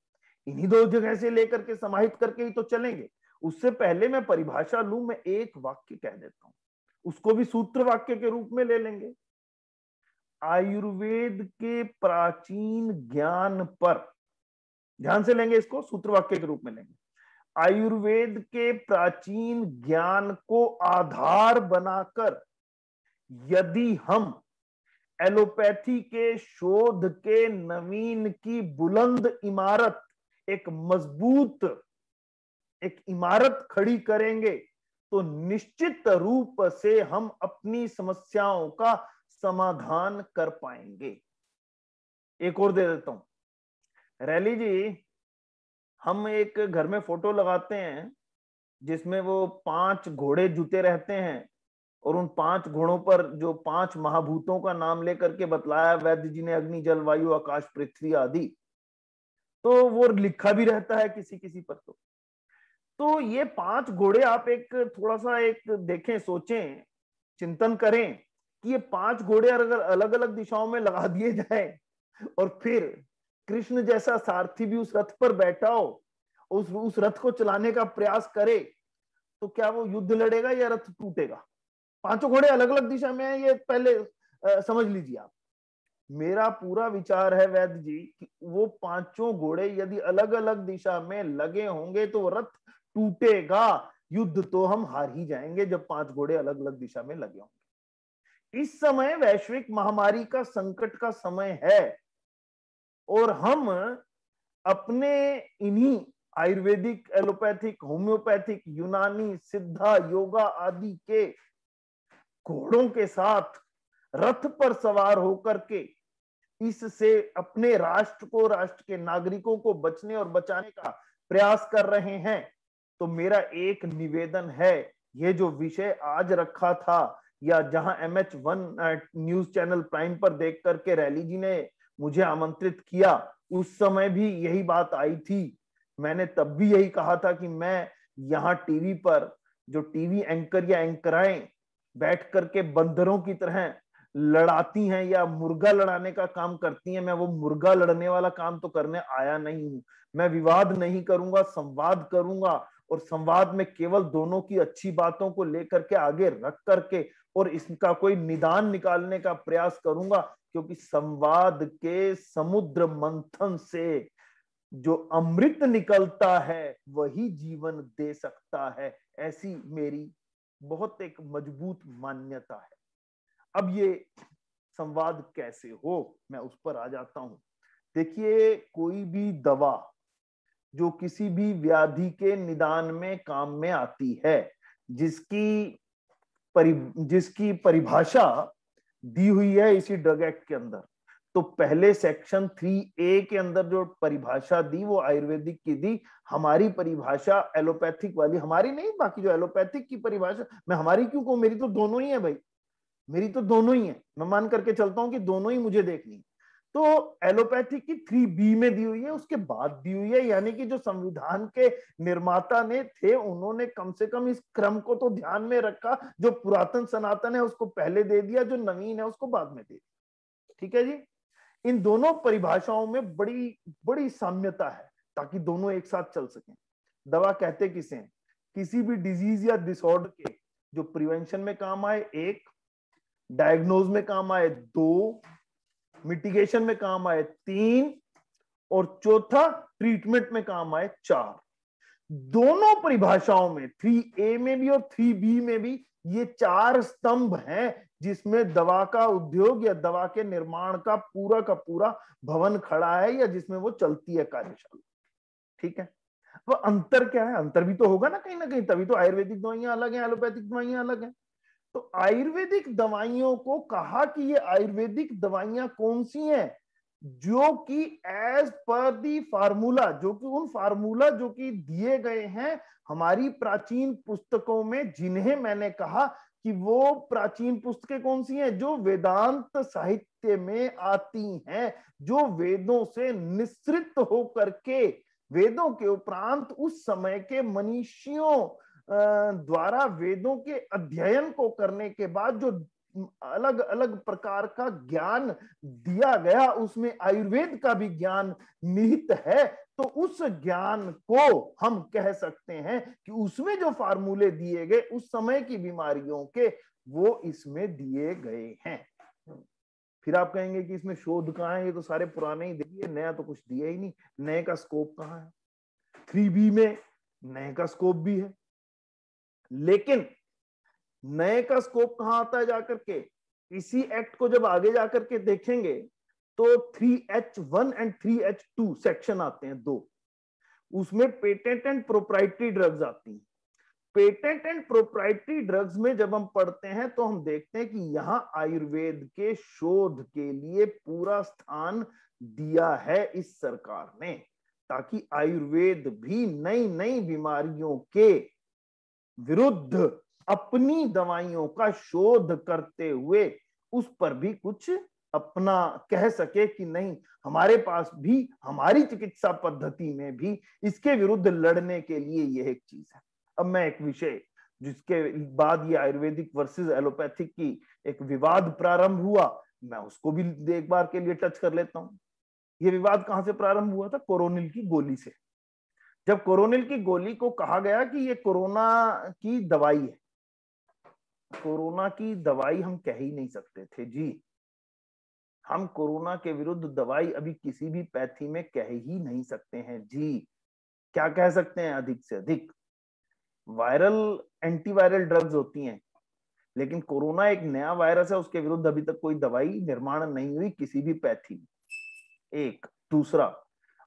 इन्हीं दो जगह से लेकर के समाहित करके ही तो चलेंगे। उससे पहले मैं परिभाषा लूं, मैं एक वाक्य कह देता हूं, उसको भी सूत्र वाक्य के रूप में ले लेंगे। आयुर्वेद के प्राचीन ज्ञान पर ध्यान से लेंगे, इसको सूत्र वाक्य के रूप में लेंगे। आयुर्वेद के प्राचीन ज्ञान को आधार बनाकर यदि हम एलोपैथी के शोध के नवीन की बुलंद इमारत, एक मजबूत एक इमारत खड़ी करेंगे तो निश्चित रूप से हम अपनी समस्याओं का समाधान कर पाएंगे। एक और दे देता हूं। रैली जी, हम एक घर में फोटो लगाते हैं जिसमें वो 5 घोड़े जुटे रहते हैं और उन 5 घोड़ों पर जो 5 महाभूतों का नाम लेकर के बतलाया वैद्य जी ने, अग्नि जल वायु आकाश पृथ्वी आदि, तो वो लिखा भी रहता है किसी किसी पर। तो ये 5 घोड़े आप एक थोड़ा सा एक देखें, सोचें, चिंतन करें कि ये 5 घोड़े अगर अलग अलग दिशाओं में लगा दिए जाए और फिर कृष्ण जैसा सारथी भी उस रथ पर बैठा हो, उस रथ को चलाने का प्रयास करे, तो क्या वो युद्ध लड़ेगा या रथ टूटेगा? 5 घोड़े अलग अलग दिशा में हैं, ये पहले समझ लीजिए आप। मेरा पूरा विचार है वैद्य जी कि वो 5 घोड़े यदि अलग अलग दिशा में लगे होंगे तो रथ टूटेगा, युद्ध तो हम हार ही जाएंगे जब 5 घोड़े अलग अलग दिशा में लगे होंगे। इस समय वैश्विक महामारी का संकट का समय है और हम अपने इन्हीं आयुर्वेदिक, एलोपैथिक, होम्योपैथिक, यूनानी, सिद्धा, योगा आदि के घोड़ों के साथ रथ पर सवार होकर के इससे अपने राष्ट्र को, राष्ट्र के नागरिकों को बचने और बचाने का प्रयास कर रहे हैं। तो मेरा एक निवेदन है, ये जो विषय आज रखा था या जहां MH1 न्यूज चैनल प्राइम पर देख करके रैली जी ने मुझे आमंत्रित किया, उस समय भी यही बात आई थी। मैंने तब भी यही कहा था कि मैं यहाँ टीवी पर जो टीवी एंकर या एंकराएं बैठ करके बंदरों की तरह लड़ाती हैं या मुर्गा लड़ाने का काम करती हैं, मैं वो मुर्गा लड़ने वाला काम तो करने आया नहीं हूं। मैं विवाद नहीं करूंगा, संवाद करूंगा और संवाद में केवल दोनों की अच्छी बातों को लेकर के आगे रख करके और इसका कोई निदान निकालने का प्रयास करूंगा, क्योंकि संवाद के समुद्र मंथन से जो अमृत निकलता है वही जीवन दे सकता है, ऐसी मेरी बहुत एक मजबूत मान्यता है। अब ये संवाद कैसे हो, मैं उस पर आ जाता हूं। देखिए, कोई भी दवा जो किसी भी व्याधि के निदान में काम में आती है, जिसकी परिभाषा दी हुई है इसी ड्रग एक्ट के अंदर, तो पहले सेक्शन 3A के अंदर जो परिभाषा दी वो आयुर्वेदिक की दी। हमारी परिभाषा एलोपैथिक वाली, हमारी नहीं, बाकी जो एलोपैथिक की परिभाषा, मैं हमारी क्यों कहूं, मेरी तो दोनों ही है भाई, मेरी तो दोनों ही है। मैं मान करके चलता हूं कि दोनों ही मुझे देखनी है। तो एलोपैथिक की 3B में दी हुई है, उसके बाद दी हुई है, यानी कि जो संविधान के निर्माता ने थे उन्होंने कम से कम इस क्रम को तो ध्यान में रखा। जो पुरातन सनातन है उसको पहले दे दिया, जो नवीन है उसको बाद में दे दिया। ठीक है जी। इन दोनों परिभाषाओं में बड़ी बड़ी साम्यता है ताकि दोनों एक साथ चल सकें। दवा कहते किसे हैं? किसी भी डिजीज या डिसऑर्डर के जो प्रिवेंशन में काम आए 1, डायग्नोज में काम आए 2, मिटिगेशन में काम आए 3 और चौथा ट्रीटमेंट में काम आए 4। दोनों परिभाषाओं में 3A में भी और 3B में भी ये 4 स्तंभ हैं जिसमें दवा का उद्योग या दवा के निर्माण का पूरा भवन खड़ा है या जिसमें वो चलती है कार्यशाला। ठीक है, वो अंतर क्या है? अंतर भी तो होगा ना कहीं, तभी तो आयुर्वेदिक दवाइयां अलग हैं, एलोपैथिक दवाइयां अलग हैं। तो आयुर्वेदिक दवाइयों को कहा कि ये आयुर्वेदिक दवाइयां कौन सी हैं, जो कि एज पर दी फार्मूला, जो कि उन फार्मूला जो कि दिए गए हैं हमारी प्राचीन पुस्तकों में, जिन्हें मैंने कहा कि वो प्राचीन पुस्तकें कौन सी हैं, जो वेदांत साहित्य में आती हैं, जो वेदों से निसृत होकर के, वेदों के उपरांत उस समय के मनीषियों द्वारा वेदों के अध्ययन को करने के बाद जो अलग अलग प्रकार का ज्ञान दिया गया, उसमें आयुर्वेद का भी ज्ञान निहित है। तो उस ज्ञान को हम कह सकते हैं कि उसमें जो फार्मूले दिए गए उस समय की बीमारियों के, वो इसमें दिए गए हैं। फिर आप कहेंगे कि इसमें शोध कहाँ है, ये तो सारे पुराने ही दिए, नया तो कुछ दिया ही नहीं, नए का स्कोप कहाँ है? 3B में नए का स्कोप भी है, लेकिन नए का स्कोप कहां आता है जाकर के? इसी एक्ट को जब आगे जाकर के देखेंगे तो 3H1 एंड 3H2 सेक्शन आते हैं 2, उसमें पेटेंट एंड प्रोप्राइटरी ड्रग्स आती हैं। पेटेंट एंड प्रोप्राइटरी ड्रग्स में जब हम पढ़ते हैं तो हम देखते हैं कि यहाँ आयुर्वेद के शोध के लिए पूरा स्थान दिया है इस सरकार ने, ताकि आयुर्वेद भी नई नई बीमारियों के विरुद्ध अपनी दवाइयों का शोध करते हुए उस पर भी कुछ अपना कह सके कि नहीं, हमारे पास भी, हमारी चिकित्सा पद्धति में भी इसके विरुद्ध लड़ने के लिए यह एक चीज है। अब मैं एक विषय जिसके बाद ये आयुर्वेदिक वर्सेस एलोपैथिक की एक विवाद प्रारंभ हुआ, मैं उसको भी एक बार के लिए टच कर लेता हूं। ये विवाद कहां से प्रारंभ हुआ था? कोरोनिल की गोली से। जब कोरोनिल की गोली को कहा गया कि ये कोरोना की दवाई है, कोरोना की दवाई हम कह ही नहीं सकते थे जी, हम कोरोना के विरुद्ध दवाई अभी किसी भी पैथी में कह ही नहीं सकते हैं जी। क्या कह सकते हैं? अधिक से अधिक वायरल एंटीवायरल ड्रग्स होती हैं, लेकिन कोरोना एक नया वायरस है, उसके विरुद्ध अभी तक कोई दवाई निर्माण नहीं हुई किसी भी पैथी में। एक दूसरा,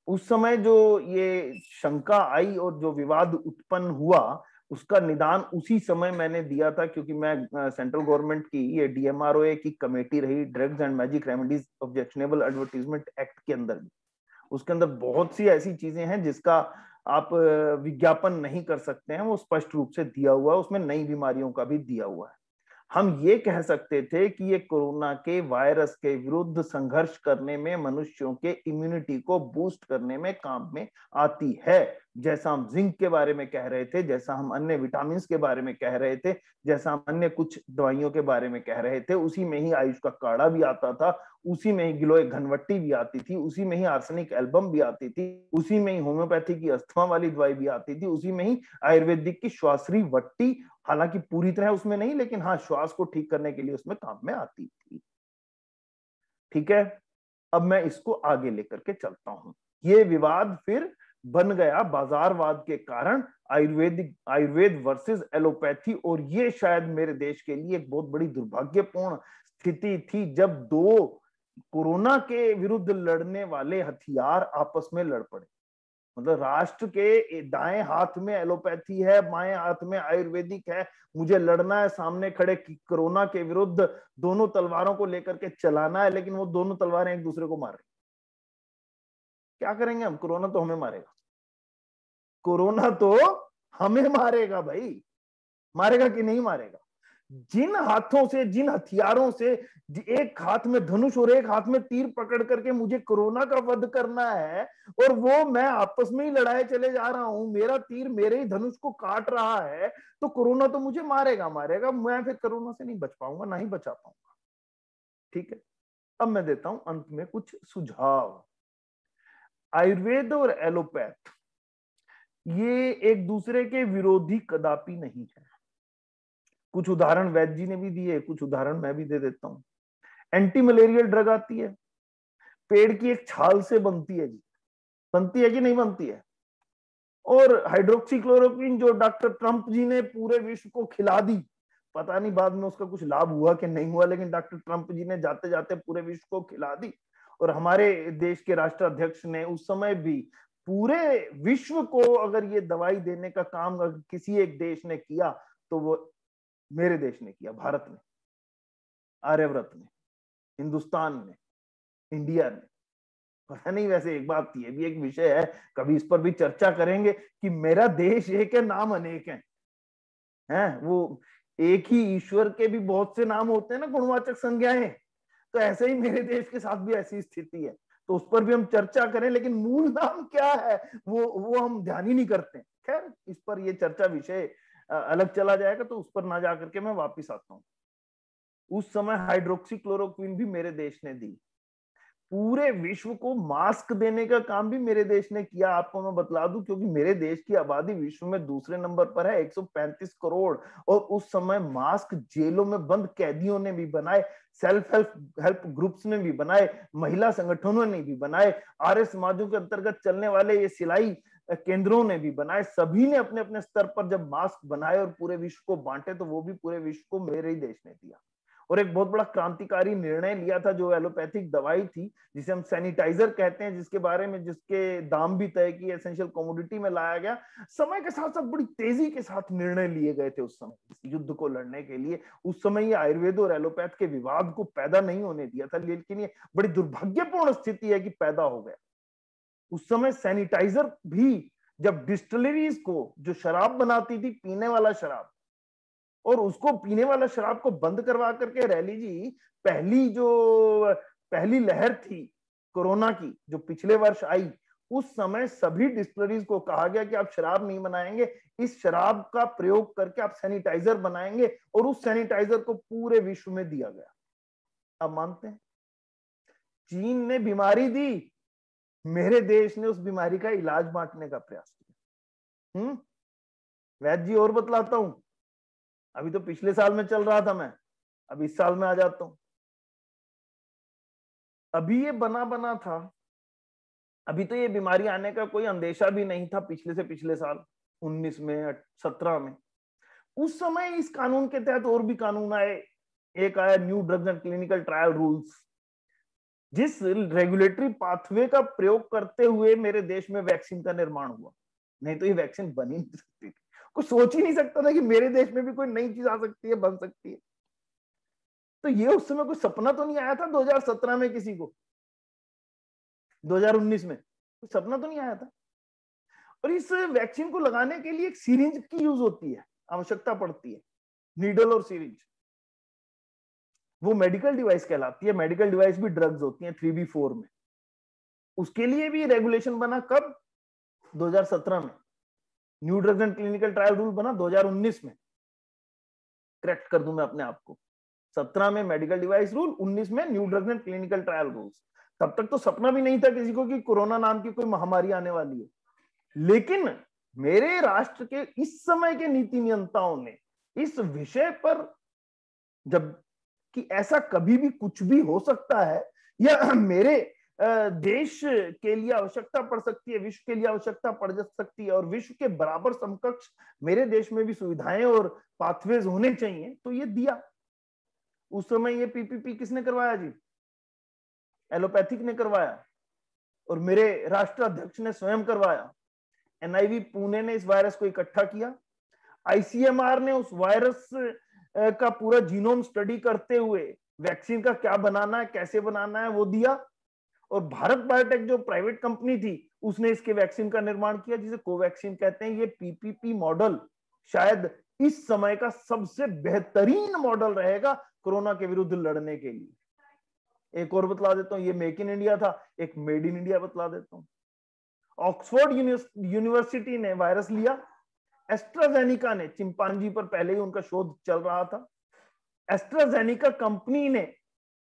उस समय जो ये शंका आई और जो विवाद उत्पन्न हुआ उसका निदान उसी समय मैंने दिया था, क्योंकि मैं सेंट्रल गवर्नमेंट की ये DMROA की कमेटी रही, drugs and magic remedies objectionable advertisement act के अंदर। उसके अंदर बहुत सी ऐसी चीजें हैं जिसका आप विज्ञापन नहीं कर सकते हैं, वो स्पष्ट रूप से दिया हुआ है, उसमें नई बीमारियों का भी दिया हुआ है। हम ये कह सकते थे कि ये कोरोना के वायरस के विरुद्ध संघर्ष करने में, मनुष्यों के इम्यूनिटी को बूस्ट करने में काम में आती है। जैसा हम जिंक के बारे में कह रहे थे, जैसा हम अन्य विटामिन के बारे में कह रहे थे, जैसा हम अन्य कुछ दवाइयों के बारे में कह रहे थे, उसी में ही आयुष का काढ़ा भी आता था, उसी में ही गिलोय घनवट्टी भी आती थी, उसी में ही आर्सेनिक एल्बम भी आती थी, उसी में ही होम्योपैथी की अस्थमा वाली दवाई भी आती थी, उसी में ही आयुर्वेदिक की श्वासरी वट्टी, हालांकि पूरी तरह उसमें नहीं, लेकिन हाँ श्वास को ठीक करने के लिए उसमें काम में आती थी। ठीक है, अब मैं इसको आगे लेकर के चलता हूं। ये विवाद फिर बन गया बाजारवाद के कारण आयुर्वेद वर्सेस एलोपैथी, और ये शायद मेरे देश के लिए एक बहुत बड़ी दुर्भाग्यपूर्ण स्थिति थी जब दो कोरोना के विरुद्ध लड़ने वाले हथियार आपस में लड़ पड़े। मतलब राष्ट्र के दाएं हाथ में एलोपैथी है, बाएं हाथ में आयुर्वेदिक है, मुझे लड़ना है सामने खड़े कोरोना के विरुद्ध, दोनों तलवारों को लेकर के चलाना है, लेकिन वो दोनों तलवारें एक दूसरे को मार रही। क्या करेंगे हम? कोरोना तो हमें मारेगा, कोरोना तो हमें मारेगा भाई, मारेगा कि नहीं मारेगा? जिन हाथों से, जिन हथियारों से, एक हाथ में धनुष और एक हाथ में तीर पकड़ करके मुझे कोरोना का वध करना है, और वो मैं आपस में ही लड़ाई चले जा रहा हूं, मेरा तीर मेरे ही धनुष को काट रहा है, तो कोरोना तो मुझे मारेगा, मैं फिर कोरोना से नहीं बच पाऊंगा, ना ही बचा पाऊंगा। ठीक है, अब मैं देता हूं अंत में कुछ सुझाव। आयुर्वेद और एलोपैथ ये एक दूसरे के विरोधी कदापि नहीं है। कुछ उदाहरण वैद्य जी ने भी दिए, कुछ उदाहरण मैं भी दे देता हूं। एंटी मलेरियल ड्रग आती है, पेड़ की एक छाल से बनती है जी, बनती है कि नहीं बनती है? और हाइड्रोक्सीक्लोरोक्विन जो डॉक्टर ट्रंप जी ने पूरे विश्व को खिला दी, पता नहीं बाद में उसका कुछ लाभ हुआ कि नहीं हुआ, लेकिन डॉक्टर ट्रंप जी ने जाते जाते पूरे विश्व को खिला दी। और हमारे देश के राष्ट्राध्यक्ष ने उस समय भी पूरे विश्व को अगर ये दवाई देने का काम अगर किसी एक देश ने किया तो वो मेरे देश ने किया, भारत ने, आर्यव्रत ने, हिंदुस्तान ने, इंडिया ने। पता नहीं, वैसे एक बात ये भी एक विषय है, कभी इस पर भी चर्चा करेंगे कि मेरा देश एक है, नाम अनेक हैं। वो एक ही ईश्वर के भी बहुत से नाम होते हैं ना, गुणवाचक संज्ञाएं, तो ऐसे ही मेरे देश के साथ भी ऐसी स्थिति है, तो उस पर भी हम चर्चा करें, लेकिन मूल नाम क्या है वो हम ध्यान ही नहीं करते। खैर, इस पर ये चर्चा विषय अलग चला जाएगा, तो उस पर ना जाकर के मैं वापिस आता हूँ। उस समय हाइड्रोक्सीक्लोरोक्विन भी मेरे देश ने दी, पूरे विश्व को मास्क देने का काम भी मेरे देश ने किया। आपको मैं बतला दूं, क्योंकि मेरे देश की आबादी विश्व में दूसरे नंबर पर है, 135 करोड़, और उस समय मास्क जेलों में बंद कैदियों ने भी बनाए, सेल्फ हेल्प ग्रुप्स ने भी बनाए, महिला संगठनों ने भी बनाए, आर्य समाजों के अंतर्गत चलने वाले ये सिलाई केंद्रों ने भी बनाए। सभी ने अपने अपने स्तर पर जब मास्क बनाए और पूरे विश्व को बांटे, तो वो भी पूरे विश्व को मेरे ही देश ने दिया। और एक बहुत बड़ा क्रांतिकारी निर्णय लिया था, जो एलोपैथिक दवाई थी जिसे हम सैनिटाइजर कहते हैं, जिसके बारे में जिसके दाम भी तय किए, एसेंशियल कमोडिटी में लाया गया। समय के साथ साथ बड़ी तेजी के साथ निर्णय लिए गए थे उस समय युद्ध को लड़ने के लिए। उस समय ये आयुर्वेद और एलोपैथ के विवाद को पैदा नहीं होने दिया था, लेकिन ये बड़ी दुर्भाग्यपूर्ण स्थिति है कि पैदा हो गया। उस समय सैनिटाइजर भी, जब डिस्टिलरीज को जो शराब बनाती थी, पीने वाला शराब, और उसको पीने वाला शराब को बंद करवा करके रैली जी पहली लहर थी कोरोना की जो पिछले वर्ष आई, उस समय सभी डिस्टिलरीज को कहा गया कि आप शराब नहीं बनाएंगे, इस शराब का प्रयोग करके आप सैनिटाइजर बनाएंगे, और उस सैनिटाइजर को पूरे विश्व में दिया गया। आप मानते हैं? चीन ने बीमारी दी, मेरे देश ने उस बीमारी का इलाज बांटने का प्रयास किया। वैद्य जी और बतलाता हूं, अभी तो पिछले साल में चल रहा था मैं, अब इस साल में आ जाता हूं। अभी ये बना था, अभी तो ये बीमारी आने का कोई अंदेशा भी नहीं था पिछले से पिछले साल 19 में 17 में। उस समय इस कानून के तहत और भी कानून आए। एक आया new drugs and clinical trial rules, जिस रेगुलेटरी पाथवे का प्रयोग करते हुए मेरे देश में वैक्सीन का निर्माण हुआ। नहीं तो ये वैक्सीन बन ही नहीं सकती थी, कोई सोच ही नहीं सकता था कि मेरे देश में भी कोई नई चीज आ सकती है, बन सकती है। तो ये उस समय कोई सपना तो नहीं आया था 2017 में किसी को, 2019 में कोई सपना तो नहीं आया था। और इस वैक्सीन को लगाने के लिए एक सीरिंज की यूज होती है, आवश्यकता पड़ती है, नीडल और सीरिंज। वो मेडिकल डिवाइस कहलाती है। मेडिकल डिवाइस भी ड्रग्स होती हैं 3B4 में। उसके लिए भी रेगुलेशन बना कब? 2017 में। New drugs and clinical trial rule बना 2019 में। करेक्ट कर दूं मैं अपने आप को, 17 में मेडिकल डिवाइस रूल, 19 में new drugs and clinical trial rules. तब तक तो सपना भी नहीं था किसी को कि कोरोना नाम की कोई महामारी आने वाली है। लेकिन मेरे राष्ट्र के इस समय के नीति नियंताओं ने इस विषय पर, जब कि ऐसा कभी भी कुछ भी हो सकता है, या मेरे देश के लिए आवश्यकता पड़ सकती है, विश्व के लिए आवश्यकता पड़ सकती है, और विश्व के बराबर समकक्ष मेरे देश में भी सुविधाएं और पाथवेज होने चाहिए, तो ये दिया। उस समय ये पीपीपी किसने करवाया जी? एलोपैथिक ने करवाया, और मेरे राष्ट्राध्यक्ष ने स्वयं करवाया। एनआईवी पुणे ने इस वायरस को इकट्ठा किया। आईसीएमआर ने उस वायरस का पूरा जीनोम स्टडी करते हुए वैक्सीन का क्या बनाना है, कैसे बनाना है, वो दिया। और भारत बायोटेक जो प्राइवेट कंपनी थी, उसने इसके वैक्सीन का निर्माण किया, जिसे कोवैक्सीन कहते हैं। ये पीपीपी मॉडल शायद इस समय का सबसे बेहतरीन मॉडल रहेगा कोरोना के विरुद्ध लड़ने के लिए। एक और बतला देता हूं, ये मेक इन इंडिया था, एक मेड इन इंडिया बतला देता हूं। ऑक्सफोर्ड यूनिवर्सिटी ने वायरस लिया, एस्ट्राजेनिका ने, चिंपांजी पर पहले ही उनका शोध चल रहा था, एस्ट्राजेनिका कंपनी ने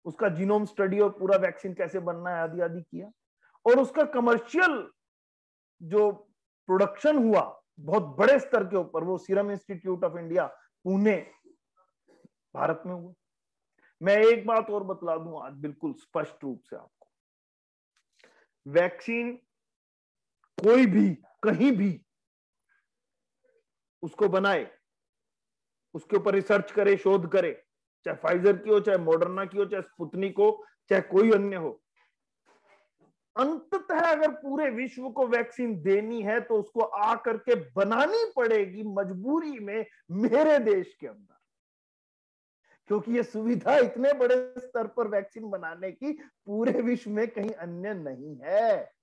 उसका जीनोम स्टडी और पूरा वैक्सीन कैसे बनना है आदि आदि किया। और उसका कमर्शियल जो प्रोडक्शन हुआ बहुत बड़े स्तर के ऊपर, वो serum institute of India Pune Bharat में हुआ। मैं एक बात और बतला दूं आज बिल्कुल स्पष्ट रूप से आपको, वैक्सीन कोई भी कहीं भी उसको बनाए, उसके ऊपर रिसर्च करे, शोध करे, चाहे फाइजर की हो, चाहे मॉडर्ना की हो, चाहे स्पुतनिक हो, चाहे कोई अन्य हो, अंततः अगर पूरे विश्व को वैक्सीन देनी है तो उसको आ करके बनानी पड़ेगी मजबूरी में मेरे देश के अंदर, क्योंकि ये सुविधा इतने बड़े स्तर पर वैक्सीन बनाने की पूरे विश्व में कहीं अन्य नहीं है।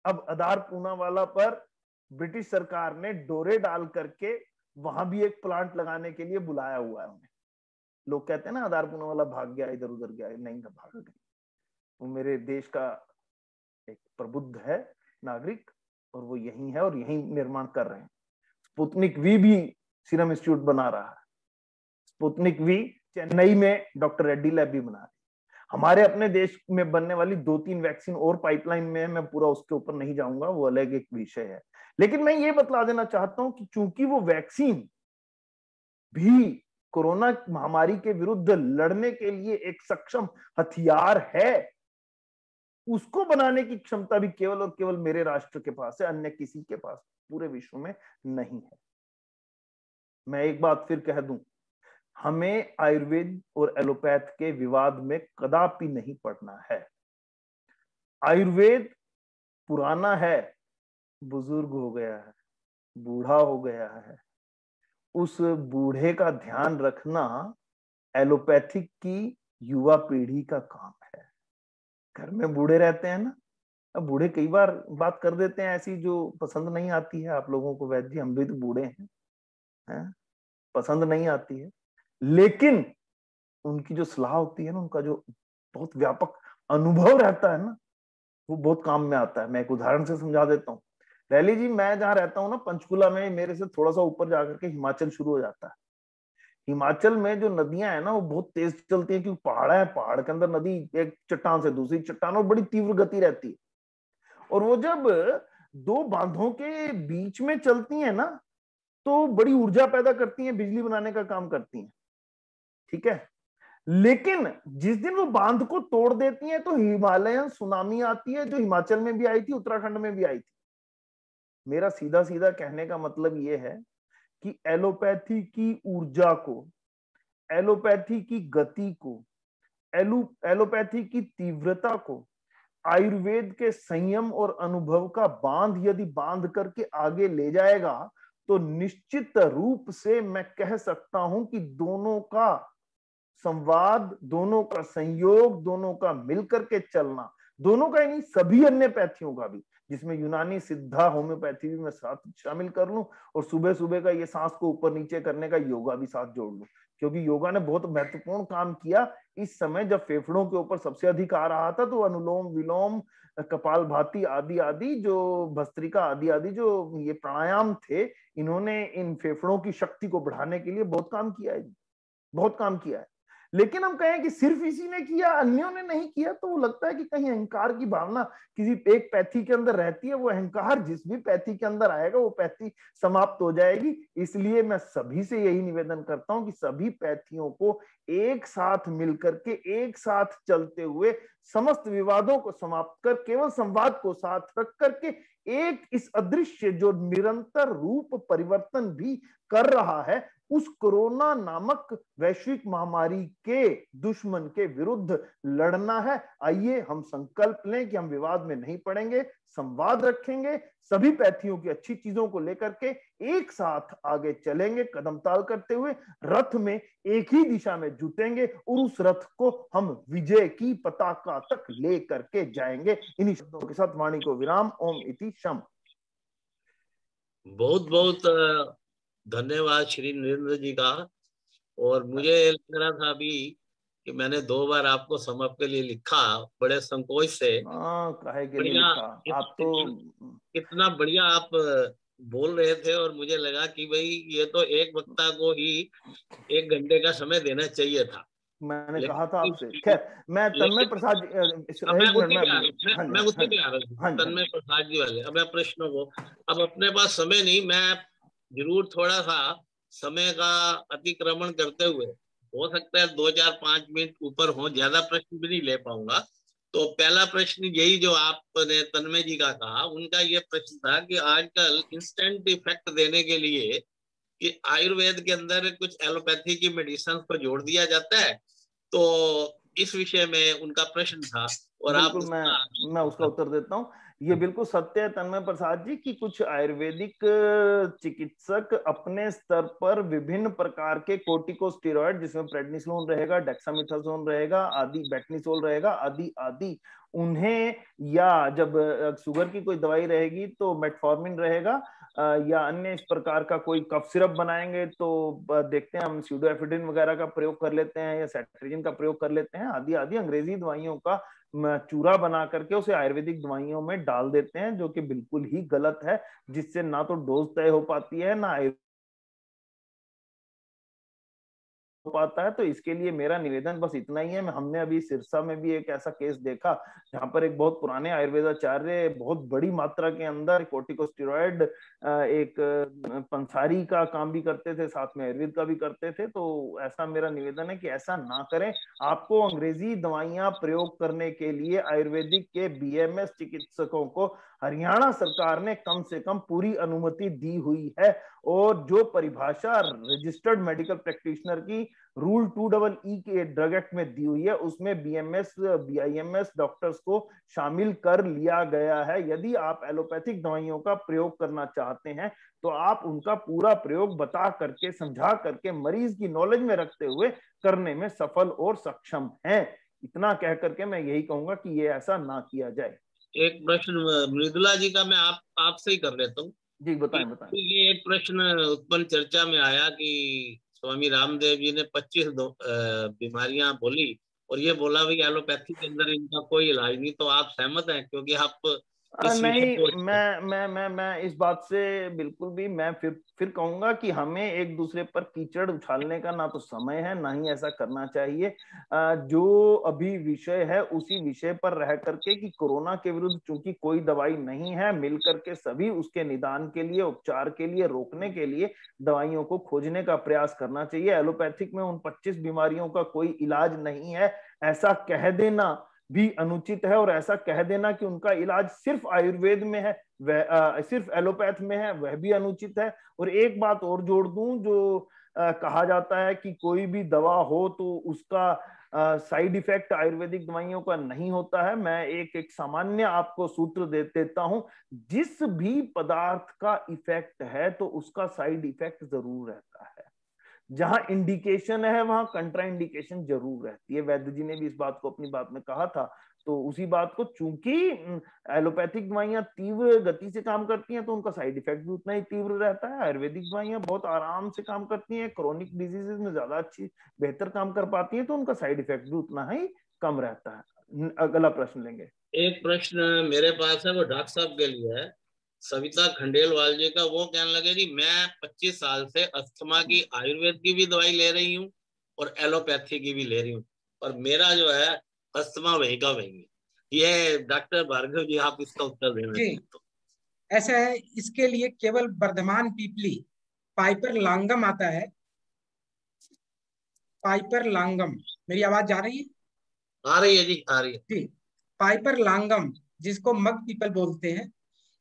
अब आधार पूनावाला पर ब्रिटिश सरकार ने डोरे डाल करके वहां भी एक प्लांट लगाने के लिए बुलाया हुआ है उन्हें। लोग कहते हैं ना आधार पूनावाला भाग गया, इधर उधर गया, नहीं भागा गया, वो मेरे देश का एक प्रबुद्ध है नागरिक, और वो यही है और यही निर्माण कर रहे हैं। स्पुतनिक वी भी सीरम इंस्टीट्यूट बना रहा है, स्पुतनिक वी चेन्नई में डॉक्टर रेड्डी लैब भी बना रही है। हमारे अपने देश में बनने वाली 2-3 वैक्सीन और पाइपलाइन में है, मैं पूरा उसके ऊपर नहीं जाऊंगा, वो अलग एक विषय है। लेकिन मैं ये बतला देना चाहता हूं कि चूंकि वो वैक्सीन भी कोरोना महामारी के विरुद्ध लड़ने के लिए एक सक्षम हथियार है, उसको बनाने की क्षमता भी केवल और केवल मेरे राष्ट्र के पास है, अन्य किसी के पास पूरे विश्व में नहीं है। मैं एक बात फिर कह दूं, हमें आयुर्वेद और एलोपैथ के विवाद में कदापि नहीं पड़ना है। आयुर्वेद पुराना है, बुजुर्ग हो गया है, बूढ़ा हो गया है। उस बूढ़े का ध्यान रखना एलोपैथिक की युवा पीढ़ी का काम है। घर में बूढ़े रहते हैं ना, अब बूढ़े कई बार बात कर देते हैं ऐसी जो पसंद नहीं आती है आप लोगों को। वैद्य जी, हम भी तो बूढ़े हैं, पसंद नहीं आती है, लेकिन उनकी जो सलाह होती है ना, उनका जो बहुत व्यापक अनुभव रहता है ना, वो बहुत काम में आता है। मैं एक उदाहरण से समझा देता हूँ। रैली जी, मैं जहाँ रहता हूँ ना, पंचकुला में मेरे से थोड़ा सा ऊपर जाकर के हिमाचल शुरू हो जाता है। हिमाचल में जो नदियां है ना, वो बहुत तेज चलती है, क्योंकि पहाड़ है, पहाड़ के अंदर नदी एक चट्टान से दूसरी चट्टान और बड़ी तीव्र गति रहती है। और वो जब दो बांधों के बीच में चलती है ना, तो बड़ी ऊर्जा पैदा करती है, बिजली बनाने का काम करती है, ठीक है। लेकिन जिस दिन वो बांध को तोड़ देती है तो हिमालयन सुनामी आती है, जो हिमाचल में भी आई थी, उत्तराखंड में भी आई थी। मेरा सीधा सीधा कहने का मतलब ये है कि एलोपैथी की ऊर्जा को, एलोपैथी की गति को, एलोपैथी की तीव्रता को आयुर्वेद के संयम और अनुभव का बांध यदि बांध करके आगे ले जाएगा, तो निश्चित रूप से मैं कह सकता हूं कि दोनों का संवाद, दोनों का संयोग, दोनों का मिलकर के चलना, दोनों का यानी सभी अन्य पैथियों का भी, जिसमें यूनानी, सिद्धा, होम्योपैथी भी मैं साथ शामिल कर लूं, और सुबह सुबह का ये सांस को ऊपर नीचे करने का योगा भी साथ जोड़ लूं, क्योंकि योगा ने बहुत महत्वपूर्ण काम किया। इस समय जब फेफड़ों के ऊपर सबसे अधिक आ रहा था, तो अनुलोम विलोम, कपालभाति आदि आदि, जो भस्त्रिका आदि आदि जो ये प्राणायाम थे, इन्होंने इन फेफड़ों की शक्ति को बढ़ाने के लिए बहुत काम किया है, बहुत काम किया है। लेकिन हम कहें कि सिर्फ इसी ने किया, अन्यों ने नहीं किया, तो वो लगता है कि कहीं अहंकार की भावना किसी एक पैथी के अंदर रहती है। वो अहंकार जिस भी पैथी के अंदर आएगा, वो पैथी समाप्त हो जाएगी। इसलिए मैं सभी से यही निवेदन करता हूं कि सभी पैथियों को एक साथ मिलकर के, एक साथ चलते हुए, समस्त विवादों को समाप्त कर केवल संवाद को साथ रख करके एक इस अदृश्य जो निरंतर रूप परिवर्तन भी कर रहा है, उस कोरोना नामक वैश्विक महामारी के दुश्मन के विरुद्ध लड़ना है। आइए हम संकल्प लें कि हम विवाद में नहीं पड़ेंगे, संवाद रखेंगे, सभी पैथियों की अच्छी चीजों को लेकर के एक साथ आगे चलेंगे, कदम ताल करते हुए रथ में एक ही दिशा में जुटेंगे, और उस रथ को हम विजय की पताका तक ले करके जाएंगे। इन्हीं शब्दों के साथ वाणी को विराम। ओम इति शम। बहुत बहुत धन्यवाद श्री नरेंद्र जी का। और मुझे लग रहा था अभी कि मैंने 2 बार आपको समझ के लिए लिखा, बड़े संकोच से। काहे के लिए बढ़िया, लिखा आप तो? इतना बढ़िया आप बोल रहे थे, और मुझे लगा कि भाई ये तो एक वक्ता को ही 1 घंटे का समय देना चाहिए था। मैंने कहा था आपसे। खैर, मैं तन्मय प्रसाद मैं एक उसी मिनट पे आ रहा मैं उसी पे आ रहा हूँ, तन्मय प्रसाद जी वाले। अब मैं प्रश्नों को, अब अपने पास समय नहीं, मैं जरूर थोड़ा सा समय का अतिक्रमण करते हुए, हो सकता है 2-4-5 मिनट ऊपर हो, ज्यादा प्रश्न भी नहीं ले पाऊंगा। तो पहला प्रश्न यही जो आपने तन्मय जी का कहा, उनका ये प्रश्न था कि आजकल इंस्टेंट इफेक्ट देने के लिए कि आयुर्वेद के अंदर कुछ एलोपैथी की मेडिसिन को जोड़ दिया जाता है, तो इस विषय में उनका प्रश्न था। और बिल्कुल, आप मैं उसका उत्तर देता हूँ। ये बिल्कुल सत्य है तन्मय प्रसाद जी की कुछ आयुर्वेदिक चिकित्सक अपने स्तर पर विभिन्न प्रकार के कोर्टिकोस्टेरॉइड, जिसमें प्रेडनिसोलोन रहेगा, डेक्सामेथासोन रहेगा, आदि बेटनिसोल रहेगा, आदि आदि, उन्हें, या जब शुगर की कोई दवाई रहेगी तो मेटफॉर्मिन रहेगा, या अन्य इस प्रकार का कोई कफ सिरप बनाएंगे तो देखते हैं हम स्यूडोएफिड्रिन वगैरह का प्रयोग कर लेते हैं, या सेट्रिजिन का प्रयोग कर लेते हैं, आदि आदि अंग्रेजी दवाइयों का चूरा बना करके उसे आयुर्वेदिक दवाइयों में डाल देते हैं, जो कि बिल्कुल ही गलत है, जिससे ना तो डोज तय हो पाती है, ना पाता है। तो इसके लिए मेरा निवेदन बस इतना ही है। हमने अभी सिरसा में भी एक ऐसा केस देखा जहां पर एक बहुत पुराने आयुर्वेदाचार्य बहुत बड़ी मात्रा के अंदर कोर्टिकोस्टेरॉइड, एक पंसारी का काम भी करते थे, साथ में आयुर्वेद का भी करते थे। तो ऐसा मेरा निवेदन है कि ऐसा ना करें। आपको अंग्रेजी दवाइयां प्रयोग करने के लिए आयुर्वेदिक के बीएमएस चिकित्सकों को हरियाणा सरकार ने कम से कम पूरी अनुमति दी हुई है, और जो परिभाषा रजिस्टर्ड मेडिकल प्रैक्टिशनर की रूल 2EE के ड्रग एक्ट में दी हुई है, उसमें BMS BIMS डॉक्टर्स को शामिल कर लिया गया है। यदि आप एलोपैथिक दवाइयों का प्रयोग करना चाहते हैं तो आप उनका पूरा प्रयोग बता करके, समझा करके, मरीज की नॉलेज में रखते हुए करने में सफल और सक्षम हैं। इतना कह करके मैं यही कहूंगा कि ये ऐसा ना किया जाए। एक प्रश्न मृदुला जी का मैं आपसे ही कर लेता हूँ जी बताएं बताएं। ये एक प्रश्न उत्पन्न चर्चा में आया कि स्वामी रामदेव जी ने 25 बीमारियां बोली और ये बोला भाई एलोपैथी के अंदर इनका कोई इलाज नहीं, तो आप सहमत हैं? क्योंकि आप इस विषय नहीं, को मैं इस बात से बिल्कुल भी, मैं फिर कहूंगा कि हमें एक दूसरे पर कीचड़ उछालने का ना तो समय है, ना ही ऐसा करना चाहिए। जो अभी विषय है उसी विषय पर रह करके कि कोरोना के विरुद्ध चूंकि कोई दवाई नहीं है, मिल करके सभी उसके निदान के लिए, उपचार के लिए, रोकने के लिए दवाइयों को खोजने का प्रयास करना चाहिए। एलोपैथिक में उन 25 बीमारियों का कोई इलाज नहीं है, ऐसा कह देना भी अनुचित है, और ऐसा कह देना कि उनका इलाज सिर्फ आयुर्वेद में है, वह सिर्फ एलोपैथ में है, वह भी अनुचित है। और एक बात और जोड़ दूं, जो कहा जाता है कि कोई भी दवा हो तो उसका साइड इफेक्ट आयुर्वेदिक दवाइयों का नहीं होता है। मैं एक सामान्य आपको सूत्र दे देता हूं, जिस भी पदार्थ का इफेक्ट है तो उसका साइड इफेक्ट जरूर रहता है। जहां इंडिकेशन है वहां कंट्रा इंडिकेशन जरूर रहती है। वैद्य जी ने भी इस बात को अपनी बात में कहा था। तो उसी बात को, चूंकि एलोपैथिक दवाइयां तीव्र गति से काम करती हैं तो उनका साइड इफेक्ट भी उतना ही तीव्र रहता है। आयुर्वेदिक दवाइयां बहुत आराम से काम करती हैं, क्रोनिक डिजीजेस में ज्यादा अच्छी बेहतर काम कर पाती हैं, तो उनका साइड इफेक्ट भी उतना ही कम रहता है। अगला प्रश्न लेंगे। एक प्रश्न मेरे पास है, वो डॉक्टर साहब के लिए है, सविता खंडेलवाल जी का। वो कहने लगे जी मैं 25 साल से अस्थमा की आयुर्वेद की भी दवाई ले रही हूँ और एलोपैथी की भी ले रही हूँ, और मेरा जो है अस्थमा वही का वही है। ये डॉक्टर भार्गव जी आप इसका उत्तर देना जी, चाहिए तो। ऐसा है, इसके लिए केवल वर्धमान पीपली पाइपर लांगम आता है। पाइपर लांगम, मेरी आवाज जा रही है? आ रही है जी, आ रही है जी, पाइपर लांगम, जिसको मग पीपल बोलते हैं,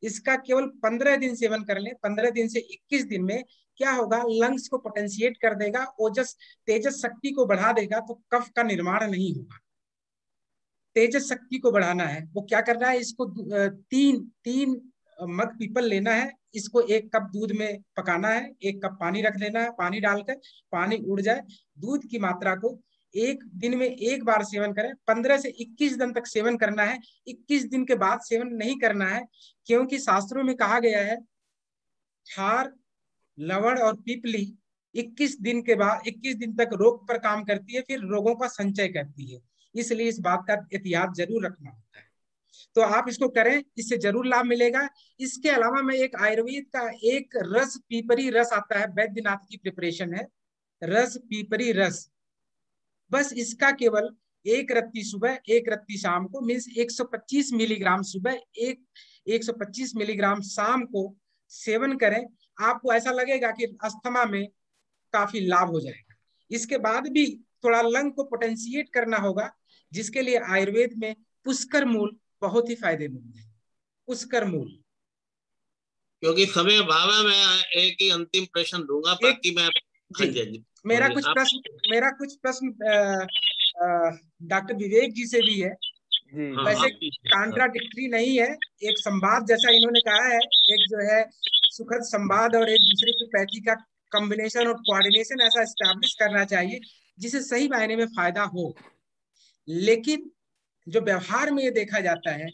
इसका केवल 15 दिन सेवन कर ले। 15 दिन से 21 दिन में क्या होगा, लंग्स को पोटेंशिएट कर देगा, ओजस तेजस शक्ति को बढ़ा देगा, तो कफ का निर्माण नहीं होगा। तेजस शक्ति को बढ़ाना है, वो क्या करना है, इसको तीन तीन मग पीपल लेना है, इसको 1 कप दूध में पकाना है, 1 कप पानी रख लेना है, पानी डालकर पानी उड़ जाए, दूध की मात्रा को 1 दिन में 1 बार सेवन करें। 15 से 21 दिन तक सेवन करना है। 21 दिन के बाद सेवन नहीं करना है, क्योंकि शास्त्रों में कहा गया है क्षार, लवण और पीपली 21 दिन के बाद 21 दिन तक रोग पर काम करती है, फिर रोगों का संचय करती है। इसलिए इस बात का एहतियात जरूर रखना होता है। तो आप इसको करें, इससे जरूर लाभ मिलेगा। इसके अलावा मैं एक आयुर्वेद का एक रस पीपरी रस आता है, वैद्यनाथ की प्रिपरेशन है, रस पीपरी रस। बस इसका केवल 1 रत्ती सुबह 1 रत्ती शाम को, मीन्स 125 मिलीग्राम सुबह, 125 मिलीग्राम शाम को सेवन करें। आपको ऐसा लगेगा कि अस्थमा में काफी लाभ हो जाएगा। इसके बाद भी थोड़ा लंग को पोटेंशिएट करना होगा, जिसके लिए आयुर्वेद में पुष्कर मूल बहुत ही फायदेमंद है। पुष्कर मूल। क्योंकि समय अभाव है, मैं एक ही अंतिम प्रश्न दूंगा, बाकी मैं जी, मेरा कुछ प्रश्न डॉक्टर विवेक जी से भी है। वैसे कॉन्ट्राडिक्टरी नहीं है, एक संवाद जैसा इन्होंने कहा है, एक जो है सुखद संवाद और एक दूसरे की पैथी का कॉम्बिनेशन और कोऑर्डिनेशन ऐसा एस्टैब्लिश करना चाहिए जिसे सही मायने में फायदा हो। लेकिन जो व्यवहार में ये देखा जाता है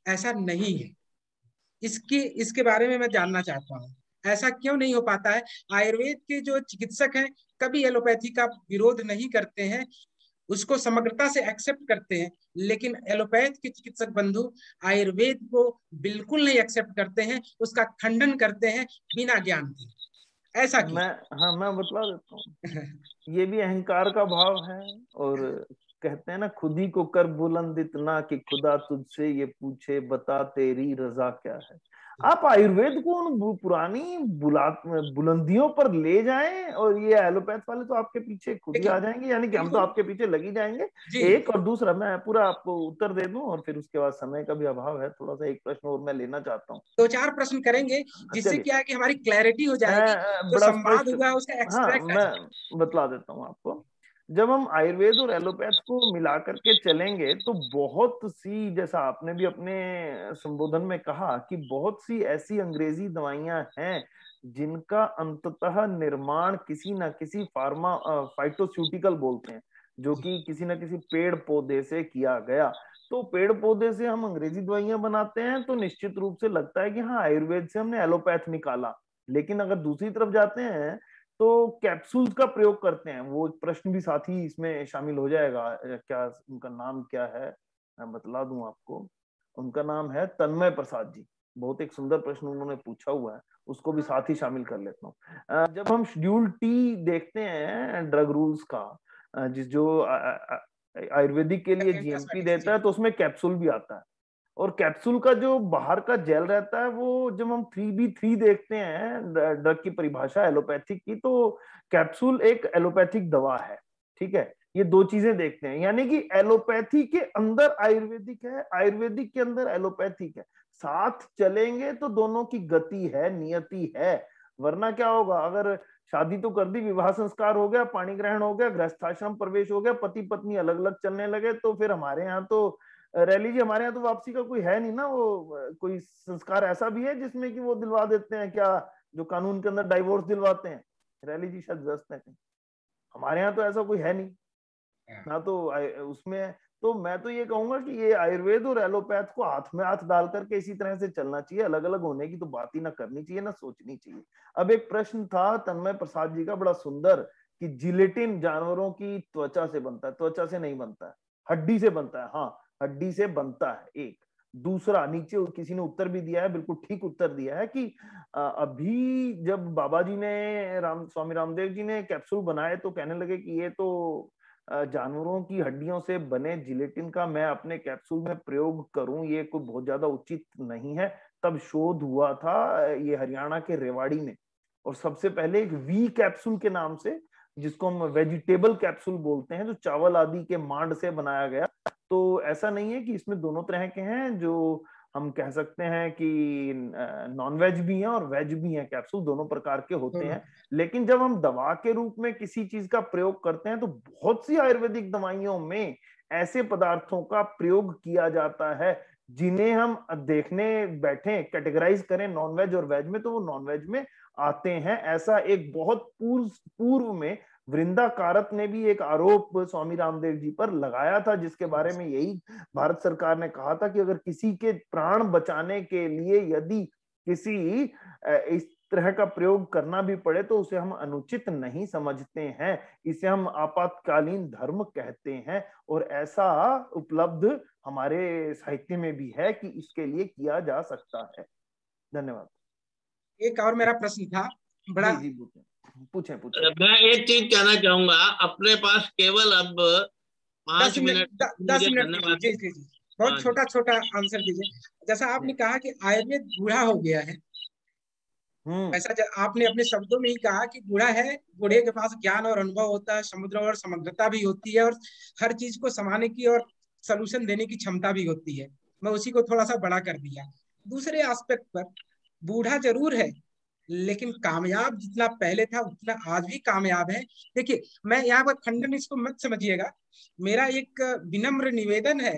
ऐसा नहीं है। इसके बारे में मैं जानना चाहता हूँ, ऐसा क्यों नहीं हो पाता है? आयुर्वेद के जो चिकित्सक हैं कभी एलोपैथी का विरोध नहीं करते हैं, उसको समग्रता से एक्सेप्ट करते हैं, लेकिन एलोपैथ के चिकित्सक बंधु आयुर्वेद को बिल्कुल नहीं एक्सेप्ट करते हैं, उसका खंडन करते हैं बिना ज्ञान के। ऐसा क्यों? मैं बतला देता हूँ। ये भी अहंकार का भाव है, और कहते हैं ना, खुद ही को कर बुलंद इतना कि खुदा तुझसे ये पूछे बता तेरी रजा क्या है। आप आयुर्वेद को उन पुरानी बुलंदियों पर ले जाएं और ये एलोपैथ वाले तो आपके पीछे खुद ही आ जाएंगे, यानी कि हम तो आपके पीछे लग ही जाएंगे। एक और दूसरा, मैं पूरा आपको उत्तर दे दूं और फिर उसके बाद समय का भी अभाव है, थोड़ा सा एक प्रश्न और मैं लेना चाहता हूँ। 2-4 प्रश्न करेंगे जिससे क्या है कि हमारी क्लैरिटी हो जाएगी, जो बड़ा संवाद हुआ उसका हाँ, एक्सट्रैक्ट मैं बतला देता हूँ आपको। जब हम आयुर्वेद और एलोपैथ को मिलाकर के चलेंगे तो बहुत सी, जैसा आपने भी अपने संबोधन में कहा कि बहुत सी ऐसी अंग्रेजी दवाइयां हैं जिनका अंततः निर्माण किसी ना किसी फाइटोस्यूटिकल बोलते हैं, जो कि किसी ना किसी पेड़ पौधे से किया गया। तो पेड़ पौधे से हम अंग्रेजी दवाइयां बनाते हैं तो निश्चित रूप से लगता है कि हाँ, आयुर्वेद से हमने एलोपैथ निकाला। लेकिन अगर दूसरी तरफ जाते हैं तो कैप्सूल्स का प्रयोग करते हैं। वो प्रश्न भी साथ ही इसमें शामिल हो जाएगा। क्या उनका नाम क्या है, मैं बतला दूं आपको। उनका नाम है तन्मय प्रसाद जी। बहुत एक सुंदर प्रश्न उन्होंने पूछा हुआ है, उसको भी साथ ही शामिल कर लेता हूँ। जब हम शेड्यूल टी देखते हैं ड्रग रूल्स का, जिस जो आयुर्वेदिक के लिए जीएमपी देता है, तो उसमें कैप्सूल भी आता है। और कैप्सूल का जो बाहर का जेल रहता है, वो जब हम 3B3 देखते हैं ड्रग की परिभाषा एलोपैथिक की, तो कैप्सूल एक एलोपैथिक दवा है। ठीक है, ये दो चीजें देखते हैं, यानी कि एलोपैथी के अंदर आयुर्वेदिक है, आयुर्वेदिक के अंदर एलोपैथिक है। साथ चलेंगे तो दोनों की गति है, नियति है। वरना क्या होगा, अगर शादी तो कर दी, विवाह संस्कार हो गया, पाणी ग्रहण हो गया, गृहस्थाश्रम प्रवेश हो गया, पति पत्नी अलग अलग चलने लगे, तो फिर हमारे यहाँ तो रैली जी, हमारे यहाँ तो वापसी का कोई है नहीं ना। वो कोई संस्कार ऐसा भी है जिसमें कि वो दिलवा देते हैं क्या, जो कानून के अंदर डाइवोर्स दिलवाते हैं? रैली जी शायद व्यस्त है, हमारे यहाँ तो ऐसा कोई है नहीं ना। तो उसमें तो मैं तो ये कहूंगा कि ये आयुर्वेद और एलोपैथ को हाथ में हाथ डाल करके इसी तरह से चलना चाहिए। अलग अलग होने की तो बात ही ना करनी चाहिए, ना सोचनी चाहिए। अब एक प्रश्न था तन्मय प्रसाद जी का बड़ा सुंदर, कि जिलेटिन जानवरों की त्वचा से बनता है। त्वचा से नहीं बनता है, हड्डी से बनता है। हाँ, हड्डी से बनता है। एक दूसरा, नीचे किसी ने उत्तर भी दिया है, बिल्कुल ठीक उत्तर दिया है, कि अभी जब बाबा जी ने स्वामी रामदेव जी ने कैप्सूल बनाए तो कहने लगे कि ये तो जानवरों की हड्डियों से बने जिलेटिन का मैं अपने कैप्सूल में प्रयोग करूं, ये कोई बहुत ज्यादा उचित नहीं है। तब शोध हुआ था ये हरियाणा के रेवाड़ी में, और सबसे पहले एक वी कैप्सूल के नाम से, जिसको हम वेजिटेबल कैप्सूल बोलते हैं, जो चावल आदि के मांड से बनाया गया। तो ऐसा नहीं है कि इसमें दोनों तरह के हैं, जो हम कह सकते हैं कि नॉन वेज भी हैं और वेज भी हैं, कैप्सूल दोनों प्रकार के होते हैं। लेकिन जब हम दवा के रूप में किसी चीज का प्रयोग करते हैं तो बहुत सी आयुर्वेदिक दवाइयों में ऐसे पदार्थों का प्रयोग किया जाता है जिन्हें हम देखने बैठे कैटेगराइज करें नॉन वेज और वेज में, तो वो नॉन वेज में आते हैं। ऐसा एक बहुत पूर्व में वृंदा कारत ने भी एक आरोप स्वामी रामदेव जी पर लगाया था, जिसके बारे में यही भारत सरकार ने कहा था कि अगर किसी के प्राण बचाने के लिए यदि किसी इस तरह का प्रयोग करना भी पड़े तो उसे हम अनुचित नहीं समझते हैं, इसे हम आपातकालीन धर्म कहते हैं। और ऐसा उपलब्ध हमारे साहित्य में भी है कि इसके लिए किया जा सकता है। धन्यवाद। एक और मेरा प्रश्न था बड़ा। जी पूछे। मैं एक चीज कहना चाहूंगा, अपने पास केवल अब 5 मिनट। 10 मिनट जी। बहुत छोटा आंसर दीजिए। जैसा आपने कहा कि आयुर्वेद बूढ़ा हो गया है, ऐसा आपने अपने शब्दों में ही कहा कि बूढ़ा है, बूढ़े के पास ज्ञान और अनुभव होता है, समुद्र और समग्रता भी होती है, और हर चीज को समाने की और सलूशन देने की क्षमता भी होती है। मैं उसी को थोड़ा सा बड़ा कर दिया। दूसरे एस्पेक्ट पर बूढ़ा जरूर है, लेकिन कामयाब जितना पहले था उतना आज भी कामयाब है। देखिए, मैं यहाँ पर खंडन इसको मत समझिएगा, मेरा एक विनम्र निवेदन है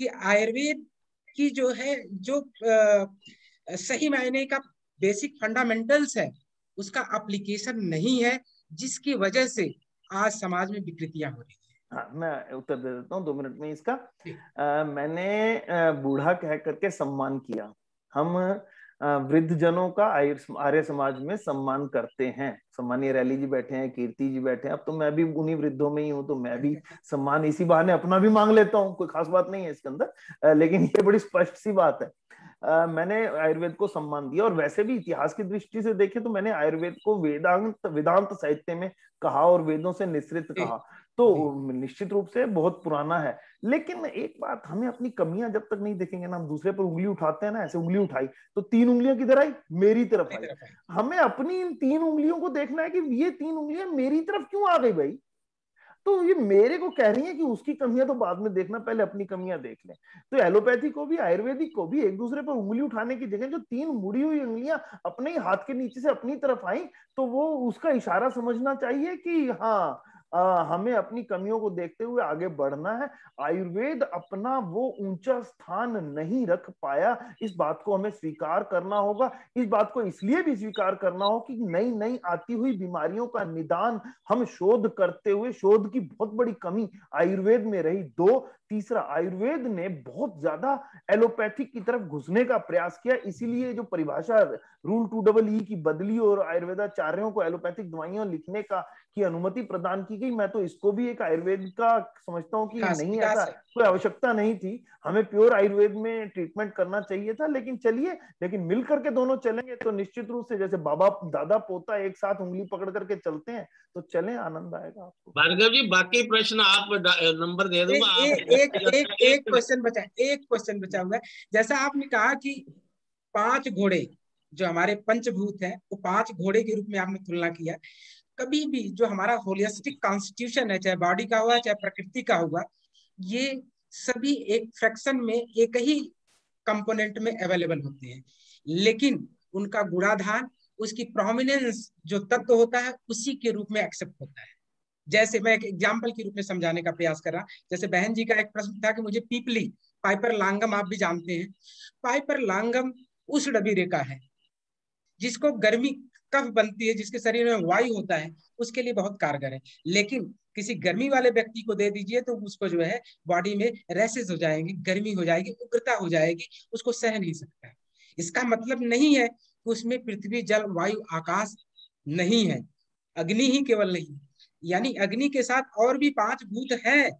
कि आयुर्वेद की जो है, जो सही मायने का बेसिक फंडामेंटल्स है, उसका एप्लीकेशन नहीं है, जिसकी वजह से आज समाज में विकृतियां हो रही है। हाँ, मैं उत्तर दे देता हूँ 2 मिनट में इसका। मैंने बूढ़ा कह करके सम्मान किया। हम वृद्ध जनों का आर्य समाज में सम्मान करते हैं। सम्मानीय रैली जी बैठे हैं, कीर्ति जी बैठे हैं, अब तो मैं भी उन्हीं वृद्धों में ही हूँ, तो मैं भी सम्मान इसी बहाने अपना भी मांग लेता हूँ। कोई खास बात नहीं है इसके अंदर, लेकिन ये बड़ी स्पष्ट सी बात है। मैंने आयुर्वेद को सम्मान दिया, और वैसे भी इतिहास की दृष्टि से देखें तो मैंने आयुर्वेद को वेदांत साहित्य में कहा और वेदों से निश्रित कहा। तो निश्चित रूप से बहुत पुराना है। लेकिन एक बात, हमें अपनी कमियां जब तक नहीं देखेंगे ना, हम दूसरे पर उंगली उठाते हैं ना, ऐसे उंगली उठाई तो 3 उंगलियां किधर आई? मेरी तरफ आई। हमें अपनी इन 3 उंगलियों को देखना है कि ये 3 उंगलियां मेरी तरफ क्यों आ गई भाई? तो ये मेरे को कह रही है कि उसकी कमियां तो बाद में देखना, पहले अपनी कमियां देख लें। तो एलोपैथी को भी, आयुर्वेदिक को भी एक दूसरे पर उंगली उठाने की जगह जो 3 मुड़ी हुई उंगलियां अपने ही हाथ के नीचे से अपनी तरफ आई, तो वो उसका इशारा समझना चाहिए कि हाँ, हमें अपनी कमियों को देखते हुए आगे बढ़ना है। आयुर्वेद अपना वो ऊंचा स्थान नहीं रख पाया, इस बात को हमें स्वीकार करना होगा। इस बात को इसलिए भी स्वीकार करना हो कि नई नई आती हुई बीमारियों का निदान हम शोध करते हुए, शोध की बहुत बड़ी कमी आयुर्वेद में रही। 2, तीसरा, आयुर्वेद ने बहुत ज्यादा एलोपैथिक की तरफ घुसने का प्रयास किया, इसीलिए जो परिभाषा रूल 2EE की बदली और आयुर्वेदाचार्यों को एलोपैथिक दवाइयां लिखने की अनुमति प्रदान की गई। मैं तो इसको भी एक आयुर्वेद का समझता हूँ कि नहीं, ऐसा कोई आवश्यकता नहीं थी, हमें प्योर आयुर्वेद में ट्रीटमेंट करना चाहिए था। लेकिन चलिए, लेकिन मिल करके दोनों चलेंगे तो निश्चित रूप से, जैसे बाबा दादा पोता एक साथ उंगली पकड़ करके चलते हैं तो चलें, आनंद आएगा आपको। भार्गव जी, बाकी प्रश्न आप नंबर दे दूंगा। एक क्वेश्चन बचा, एक क्वेश्चन बचा हुआ है। जैसा आपने कहा कि 5 घोड़े जो हमारे पंचभूत हैं, वो 5 घोड़े के रूप में आपने तुलना किया। कभी भी जो हमारा होलिस्टिक कॉन्स्टिट्यूशन है, चाहे बॉडी का हुआ चाहे प्रकृति का हुआ, ये सभी एक फ्रैक्शन में एक ही कंपोनेंट में अवेलेबल होते हैं, लेकिन उनका गुणाधार, उसकी प्रोमिनेंस जो तत्व होता है उसी के रूप में एक्सेप्ट होता है। जैसे मैं एक एग्जाम्पल के रूप में समझाने का प्रयास कर रहा, जैसे बहन जी का एक प्रश्न था कि मुझे पीपली, पाइपर लांगम आप भी जानते हैं, पाइपर लांगम उष्ण रेखा है, जिसको गर्मी कफ बनती है, जिसके शरीर में वायु होता है, उसके लिए बहुत कारगर है। लेकिन किसी गर्मी वाले व्यक्ति को दे दीजिए तो उसको जो है बॉडी में रैसेस हो जाएंगे, गर्मी हो जाएगी, उग्रता हो जाएगी, उसको सह नहीं सकता है। इसका मतलब नहीं है कि उसमें पृथ्वी जल वायु आकाश नहीं है, अग्नि ही केवल नहीं है, यानी अग्नि के साथ और भी 5 भूत हैं,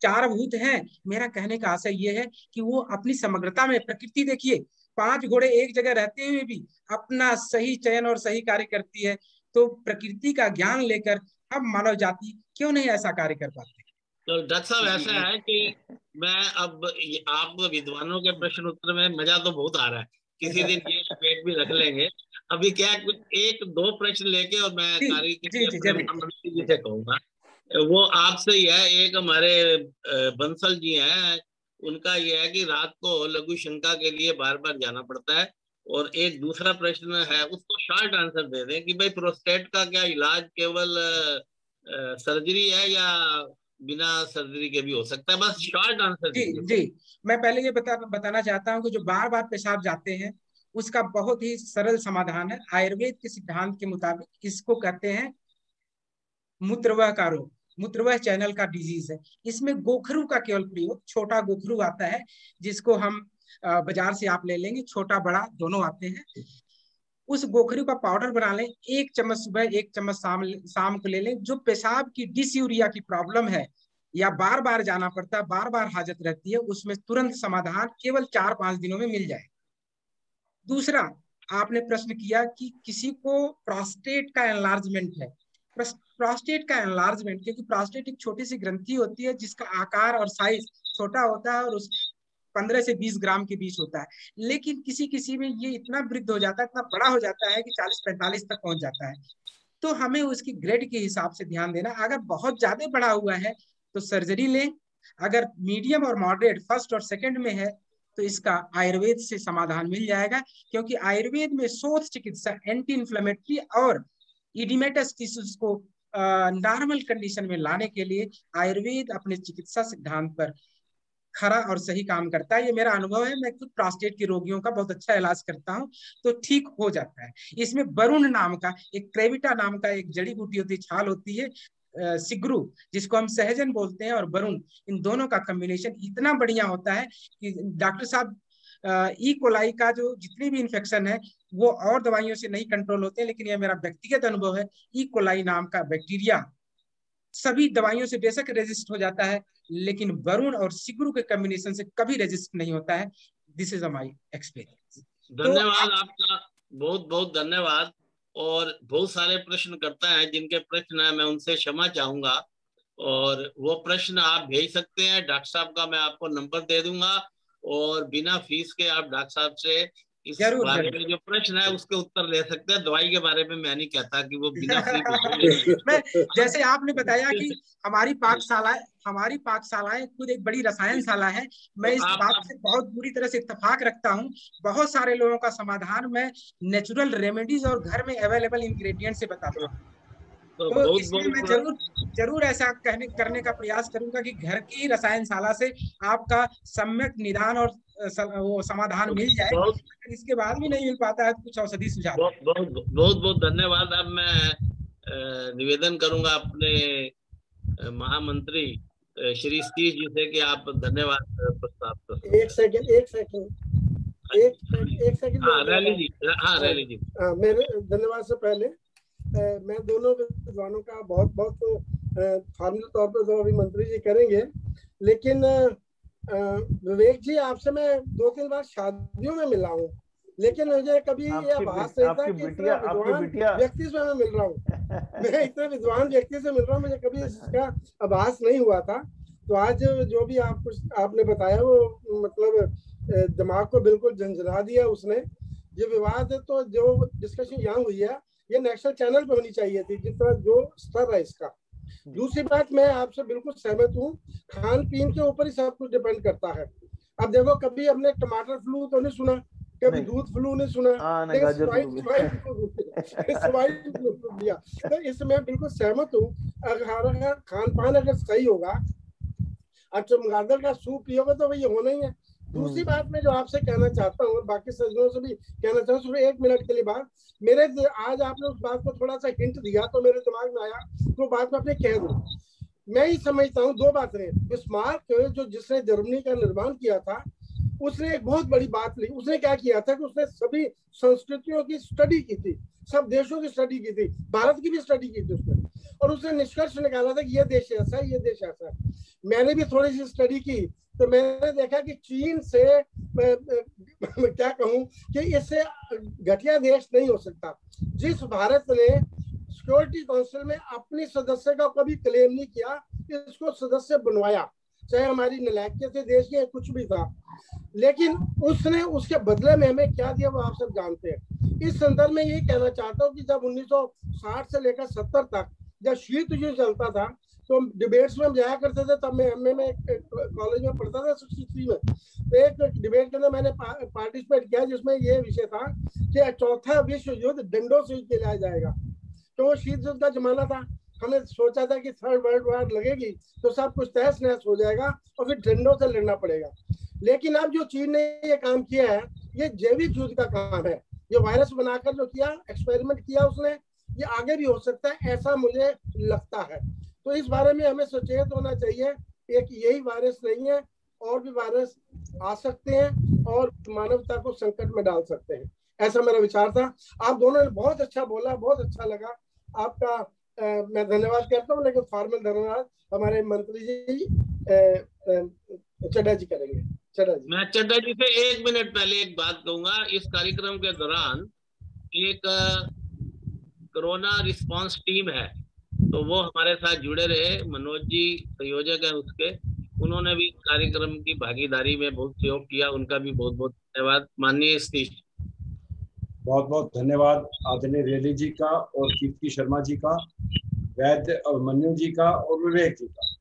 4 भूत हैं। मेरा कहने का आशय यह है कि वो अपनी समग्रता में, प्रकृति देखिए 5 घोड़े एक जगह रहते हुए भी अपना सही चयन और सही कार्य करती है, तो प्रकृति का ज्ञान लेकर हम मानव जाति क्यों नहीं ऐसा कार्य कर पाते? तो डॉक्टर साहब, ऐसा है कि मैं अब आप विद्वानों के प्रश्न उत्तर में मजा तो बहुत आ रहा है, किसी दिन ये डिबेट भी रख लेंगे। अभी क्या है, कुछ 1-2 प्रश्न लेके और मैं मंत्री जी से कहूंगा, वो आपसे ही है। एक हमारे बंसल जी हैं, उनका ये है कि रात को लघु शंका के लिए बार बार जाना पड़ता है, और एक दूसरा प्रश्न है, उसको शॉर्ट आंसर दे दें कि भाई प्रोस्टेट का क्या इलाज केवल सर्जरी है या बिना सर्जरी के भी हो सकता है? बस शॉर्ट आंसर दीजिए। जी, मैं पहले ये बताना चाहता हूँ कि जो बार बार पेशाब जाते हैं उसका बहुत ही सरल समाधान है। आयुर्वेद के सिद्धांत के मुताबिक इसको कहते हैं मूत्रवाह का रोग, मूत्रवाह चैनल का डिजीज है। इसमें गोखरू का केवल प्रयोग, छोटा गोखरू आता है जिसको हम बाजार से आप ले लेंगे, छोटा बड़ा दोनों आते हैं। उस गोखरू का पाउडर बना लें, 1 चम्मच सुबह 1 चम्मच शाम को ले लें। जो पेशाब की डिसयूरिया की प्रॉब्लम है या बार बार जाना पड़ता है, बार बार हाजत रहती है, उसमें तुरंत समाधान केवल 4-5 दिनों में मिल जाए। दूसरा, आपने प्रश्न किया कि किसी को प्रोस्टेट का एनलार्जमेंट है। प्रोस्टेट का एनलार्जमेंट, क्योंकि प्रोस्टेट एक छोटी सी ग्रंथि होती है जिसका आकार और साइज छोटा होता है और उस 15 से 20 ग्राम के बीच होता है, लेकिन किसी किसी में ये इतना वृद्ध हो जाता है, इतना बड़ा हो जाता है कि 40-45 तक पहुंच जाता है। तो हमें उसकी ग्रेड के हिसाब से ध्यान देना। अगर बहुत ज्यादा बड़ा हुआ है तो सर्जरी लें, अगर मीडियम और मॉडरेट फर्स्ट और सेकंड में है तो इसका आयुर्वेद से समाधान मिल जाएगा, क्योंकि आयुर्वेद में शोध चिकित्सा, एंटी इन्फ्लेमेटरी और इडिमेटस टिश्यूज को नॉर्मल कंडीशन में लाने के लिए आयुर्वेद अपने चिकित्सा सिद्धांत पर खरा और सही काम करता है। ये मेरा अनुभव है, मैं खुद प्रोस्टेट के रोगियों का बहुत अच्छा इलाज करता हूँ तो ठीक हो जाता है। इसमें वरुण नाम का एक, क्रेविटा नाम का एक जड़ी बूटी होती है, छाल होती है, सिगरू जिसको हम सहजन बोलते हैं, और वरुण, इन दोनों का कॉम्बिनेशन इतना बढ़िया होता है कि डॉक्टर साहब ई कोलाई का जो जितनी भी इन्फेक्शन है वो और दवाइयों से नहीं कंट्रोल होते, लेकिन यह मेरा व्यक्तिगत अनुभव है। ई कोलाई नाम का बैक्टीरिया सभी दवाइयों से बेशक रेजिस्ट हो जाता है, लेकिन वरुण और सिगरू के कॉम्बिनेशन से कभी रेजिस्ट नहीं होता है। This is my experience. धन्यवाद आपका, बहुत बहुत धन्यवाद। और बहुत सारे प्रश्न करता है जिनके प्रश्न है मैं उनसे क्षमा चाहूंगा, और वो प्रश्न आप भेज सकते हैं। डॉक्टर साहब का मैं आपको नंबर दे दूंगा और बिना फीस के आप डॉक्टर साहब से इस बारे में जो प्रश्न है उसके उत्तर ले सकते हैं। दवाई के बारे में मैं नहीं कहता कि वो बिना फी मैं जैसे आपने बताया कि हमारी पाकशालाएं खुद एक बड़ी रसायनशाला है, मैं इस बात से बहुत बुरी तरह से इत्तेफाक रखता हूँ। बहुत सारे लोगों का समाधान मैं नेचुरल रेमेडीज और घर में अवेलेबल इंग्रेडिएंट से बताता हूँ। तो इसलिए मैं जरूर ऐसा करने का प्रयास करूंगा कि घर की रसायनशाला से आपका सम्यक निदान और वो समाधान मिल जाए। इसके बाद भी नहीं मिल पाता है तो कुछ औषधि सुझाव। बहुत धन्यवाद। अब मैं निवेदन करूंगा अपने महामंत्री श्री सतीश जी से कि आप धन्यवाद प्रस्ताव कर। एक सेकंड हाँ रैली जी, हाँ रैली जी। मेरे धन्यवाद से पहले मैं दोनों विद्वानों का बहुत फॉर्मल तौर पर तो अभी मंत्री जी करेंगे, लेकिन विवेक जी आपसे मैं 2-3 बार शादियों में मिला हूँ, लेकिन मुझे कभी ये आभास नहीं था कि इतना विद्वान व्यक्ति से मैं मिल रहा हूँ। मैं इतने विद्वान व्यक्ति से मिल रहा हूँ, मुझे कभी इसका आभास नहीं हुआ था। तो आज जो भी आपने बताया वो मतलब दिमाग को बिल्कुल झंझना दिया उसने। ये विवाद तो जो डिस्कशन यहाँ हुई है ये नेशनल चैनल पे होनी चाहिए थी, जिस तरह जो स्तर है इसका। दूसरी बात, मैं आपसे बिल्कुल सहमत हूँ, खान पीन के ऊपर ही सब कुछ डिपेंड करता है। अब देखो, कभी हमने टमाटर फ्लू तो नहीं सुना, कभी दूध फ्लू नहीं सुना, स्वाइन फ्लू लिया। तो इसमें बिल्कुल सहमत हूँ। अगर खान पान अगर सही होगा, चमगादड़ का सूप पियोगे तो ये होना ही है। दूसरी बात मैं जो आपसे कहना चाहता हूँ और बाकी सज्जनों से भी कहना चाहता हूँ, सिर्फ 1 मिनट के लिए बात, मेरे आज आपने उस बात को थोड़ा सा हिंट दिया तो मेरे दिमाग में आया, तो बात मैं अपने कह दूं। मैं ही समझता हूँ 2 बातें। बिस्मार्क जो जिसने जर्मनी का निर्माण किया था, उसने एक बहुत बड़ी बात ली। उसने क्या किया था कि उसने सभी संस्कृतियों की स्टडी की थी, सब देशों की स्टडी की थी, भारत की भी स्टडी की थी उसने, और उसने निष्कर्ष निकाला था कि ये देश ऐसा है, ये देश ऐसा है। मैंने भी थोड़ी सी स्टडी की तो मैंने देखा कि चीन से क्या कहूं कि इससे घटिया देश नहीं हो सकता। जिस भारत ने सिक्योरिटी काउंसिल में अपनी सदस्य का कभी क्लेम नहीं किया, इसको सदस्य बनवाया, चाहे हमारी नलायकियत से देश के कुछ भी था, लेकिन उसने उसके बदले में हमें क्या दिया वो आप सब जानते हैं। इस संदर्भ में यही कहना चाहता हूँ कि जब 1960 से लेकर 70 तक जब शीत युद्ध चलता था तो डिबेट्स में हम जाया करते थे। तब मैं एमए में कॉलेज में पढ़ता था 63 में, तो एक डिबेट के अंदर मैंने पार्टिसिपेट किया जिसमें ये विषय था कि चौथा विश्व युद्ध डंडों से ही किया जाएगा। तो वो शीत युद्ध का जमाना था, हमने सोचा था कि 3rd वर्ल्ड वॉर लगेगी तो सब कुछ तहस नहस हो जाएगा और फिर डंडों से लड़ना पड़ेगा। लेकिन अब जो चीन ने ये काम किया है, ये जैविक युद्ध का काम है। ये वायरस बनाकर जो किया, एक्सपेरिमेंट किया उसने, ये आगे भी हो सकता है, ऐसा मुझे लगता है। तो इस बारे में हमें सचेत होना चाहिए। एक यही वायरस नहीं है, और भी वायरस आ सकते हैं और मानवता को संकट में डाल सकते हैं। ऐसा मेरा विचार था। आप दोनों ने बहुत अच्छा बोला, बहुत अच्छा लगा आपका। मैं धन्यवाद करता हूँ, लेकिन फॉर्मल धन्यवाद हमारे मंत्री जी चड्ढा जी करेंगे। चड्ढा जी। मैं चड्ढा जी से 1 मिनट पहले एक बात कहूंगा। इस कार्यक्रम के दौरान एक कोरोना रिस्पांस टीम है, तो वो हमारे साथ जुड़े रहे। मनोज जी संयोजक है उसके, उन्होंने भी कार्यक्रम की भागीदारी में बहुत सहयोग किया, उनका भी बहुत बहुत धन्यवाद। माननीय सतीश, बहुत बहुत धन्यवाद आदरणीय रेली जी का और कीर्ति शर्मा जी का, वैद्य और मन्यु जी का और विवेक जी का।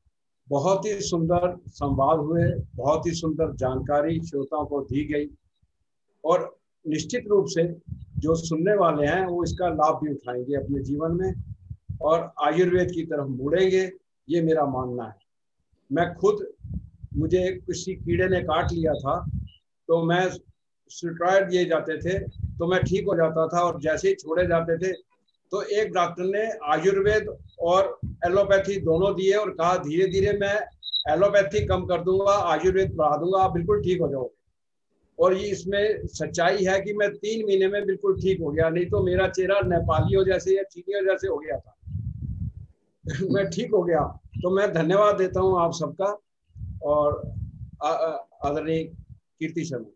बहुत ही सुंदर संवाद हुए, बहुत ही सुंदर जानकारी श्रोताओं को दी गई, और निश्चित रूप से जो सुनने वाले हैं वो इसका लाभ भी उठाएंगे अपने जीवन में और आयुर्वेद की तरफ मुड़ेंगे, ये मेरा मानना है। मैं खुद, मुझे किसी कीड़े ने काट लिया था तो मैं स्टेरॉइड दिए जाते थे तो मैं ठीक हो जाता था, और जैसे ही छोड़े जाते थे तो एक डॉक्टर ने आयुर्वेद और एलोपैथी दोनों दिए और कहा धीरे धीरे मैं एलोपैथी कम कर दूंगा, आयुर्वेद बढ़ा दूंगा, आप बिल्कुल ठीक हो जाओगे। और ये इसमें सच्चाई है कि मैं 3 महीने में बिल्कुल ठीक हो गया, नहीं तो मेरा चेहरा नेपालियों जैसे या चीनियों जैसे हो गया था। मैं ठीक हो गया। तो मैं धन्यवाद देता हूँ आप सबका और आदरणीय कीर्ति शर्मा।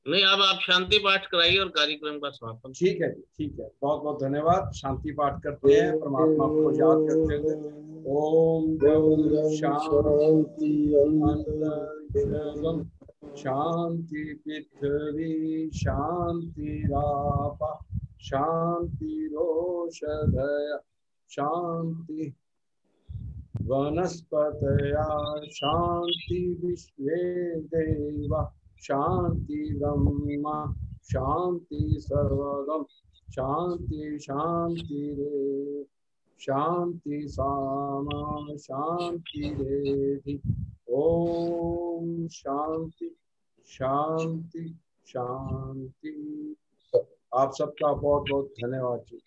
नहीं, अब आप शांति पाठ कराइए और कार्यक्रम का समापन। ठीक है जी, ठीक है, बहुत बहुत धन्यवाद। शांति पाठ करते हैं परमात्मा को याद करते हुए। ओम शांति अंतरिक्षं शांति पृथ्वी शांति रापा शांति रोषधय शांति वनस्पतया शांति विश्वे देवा शांति ब्रह्मा शांति सर्वगम शांति शांति रे शांति सामा शांति रेधि। ओम शांति शांति शांति। आप सबका बहुत बहुत धन्यवाद जी।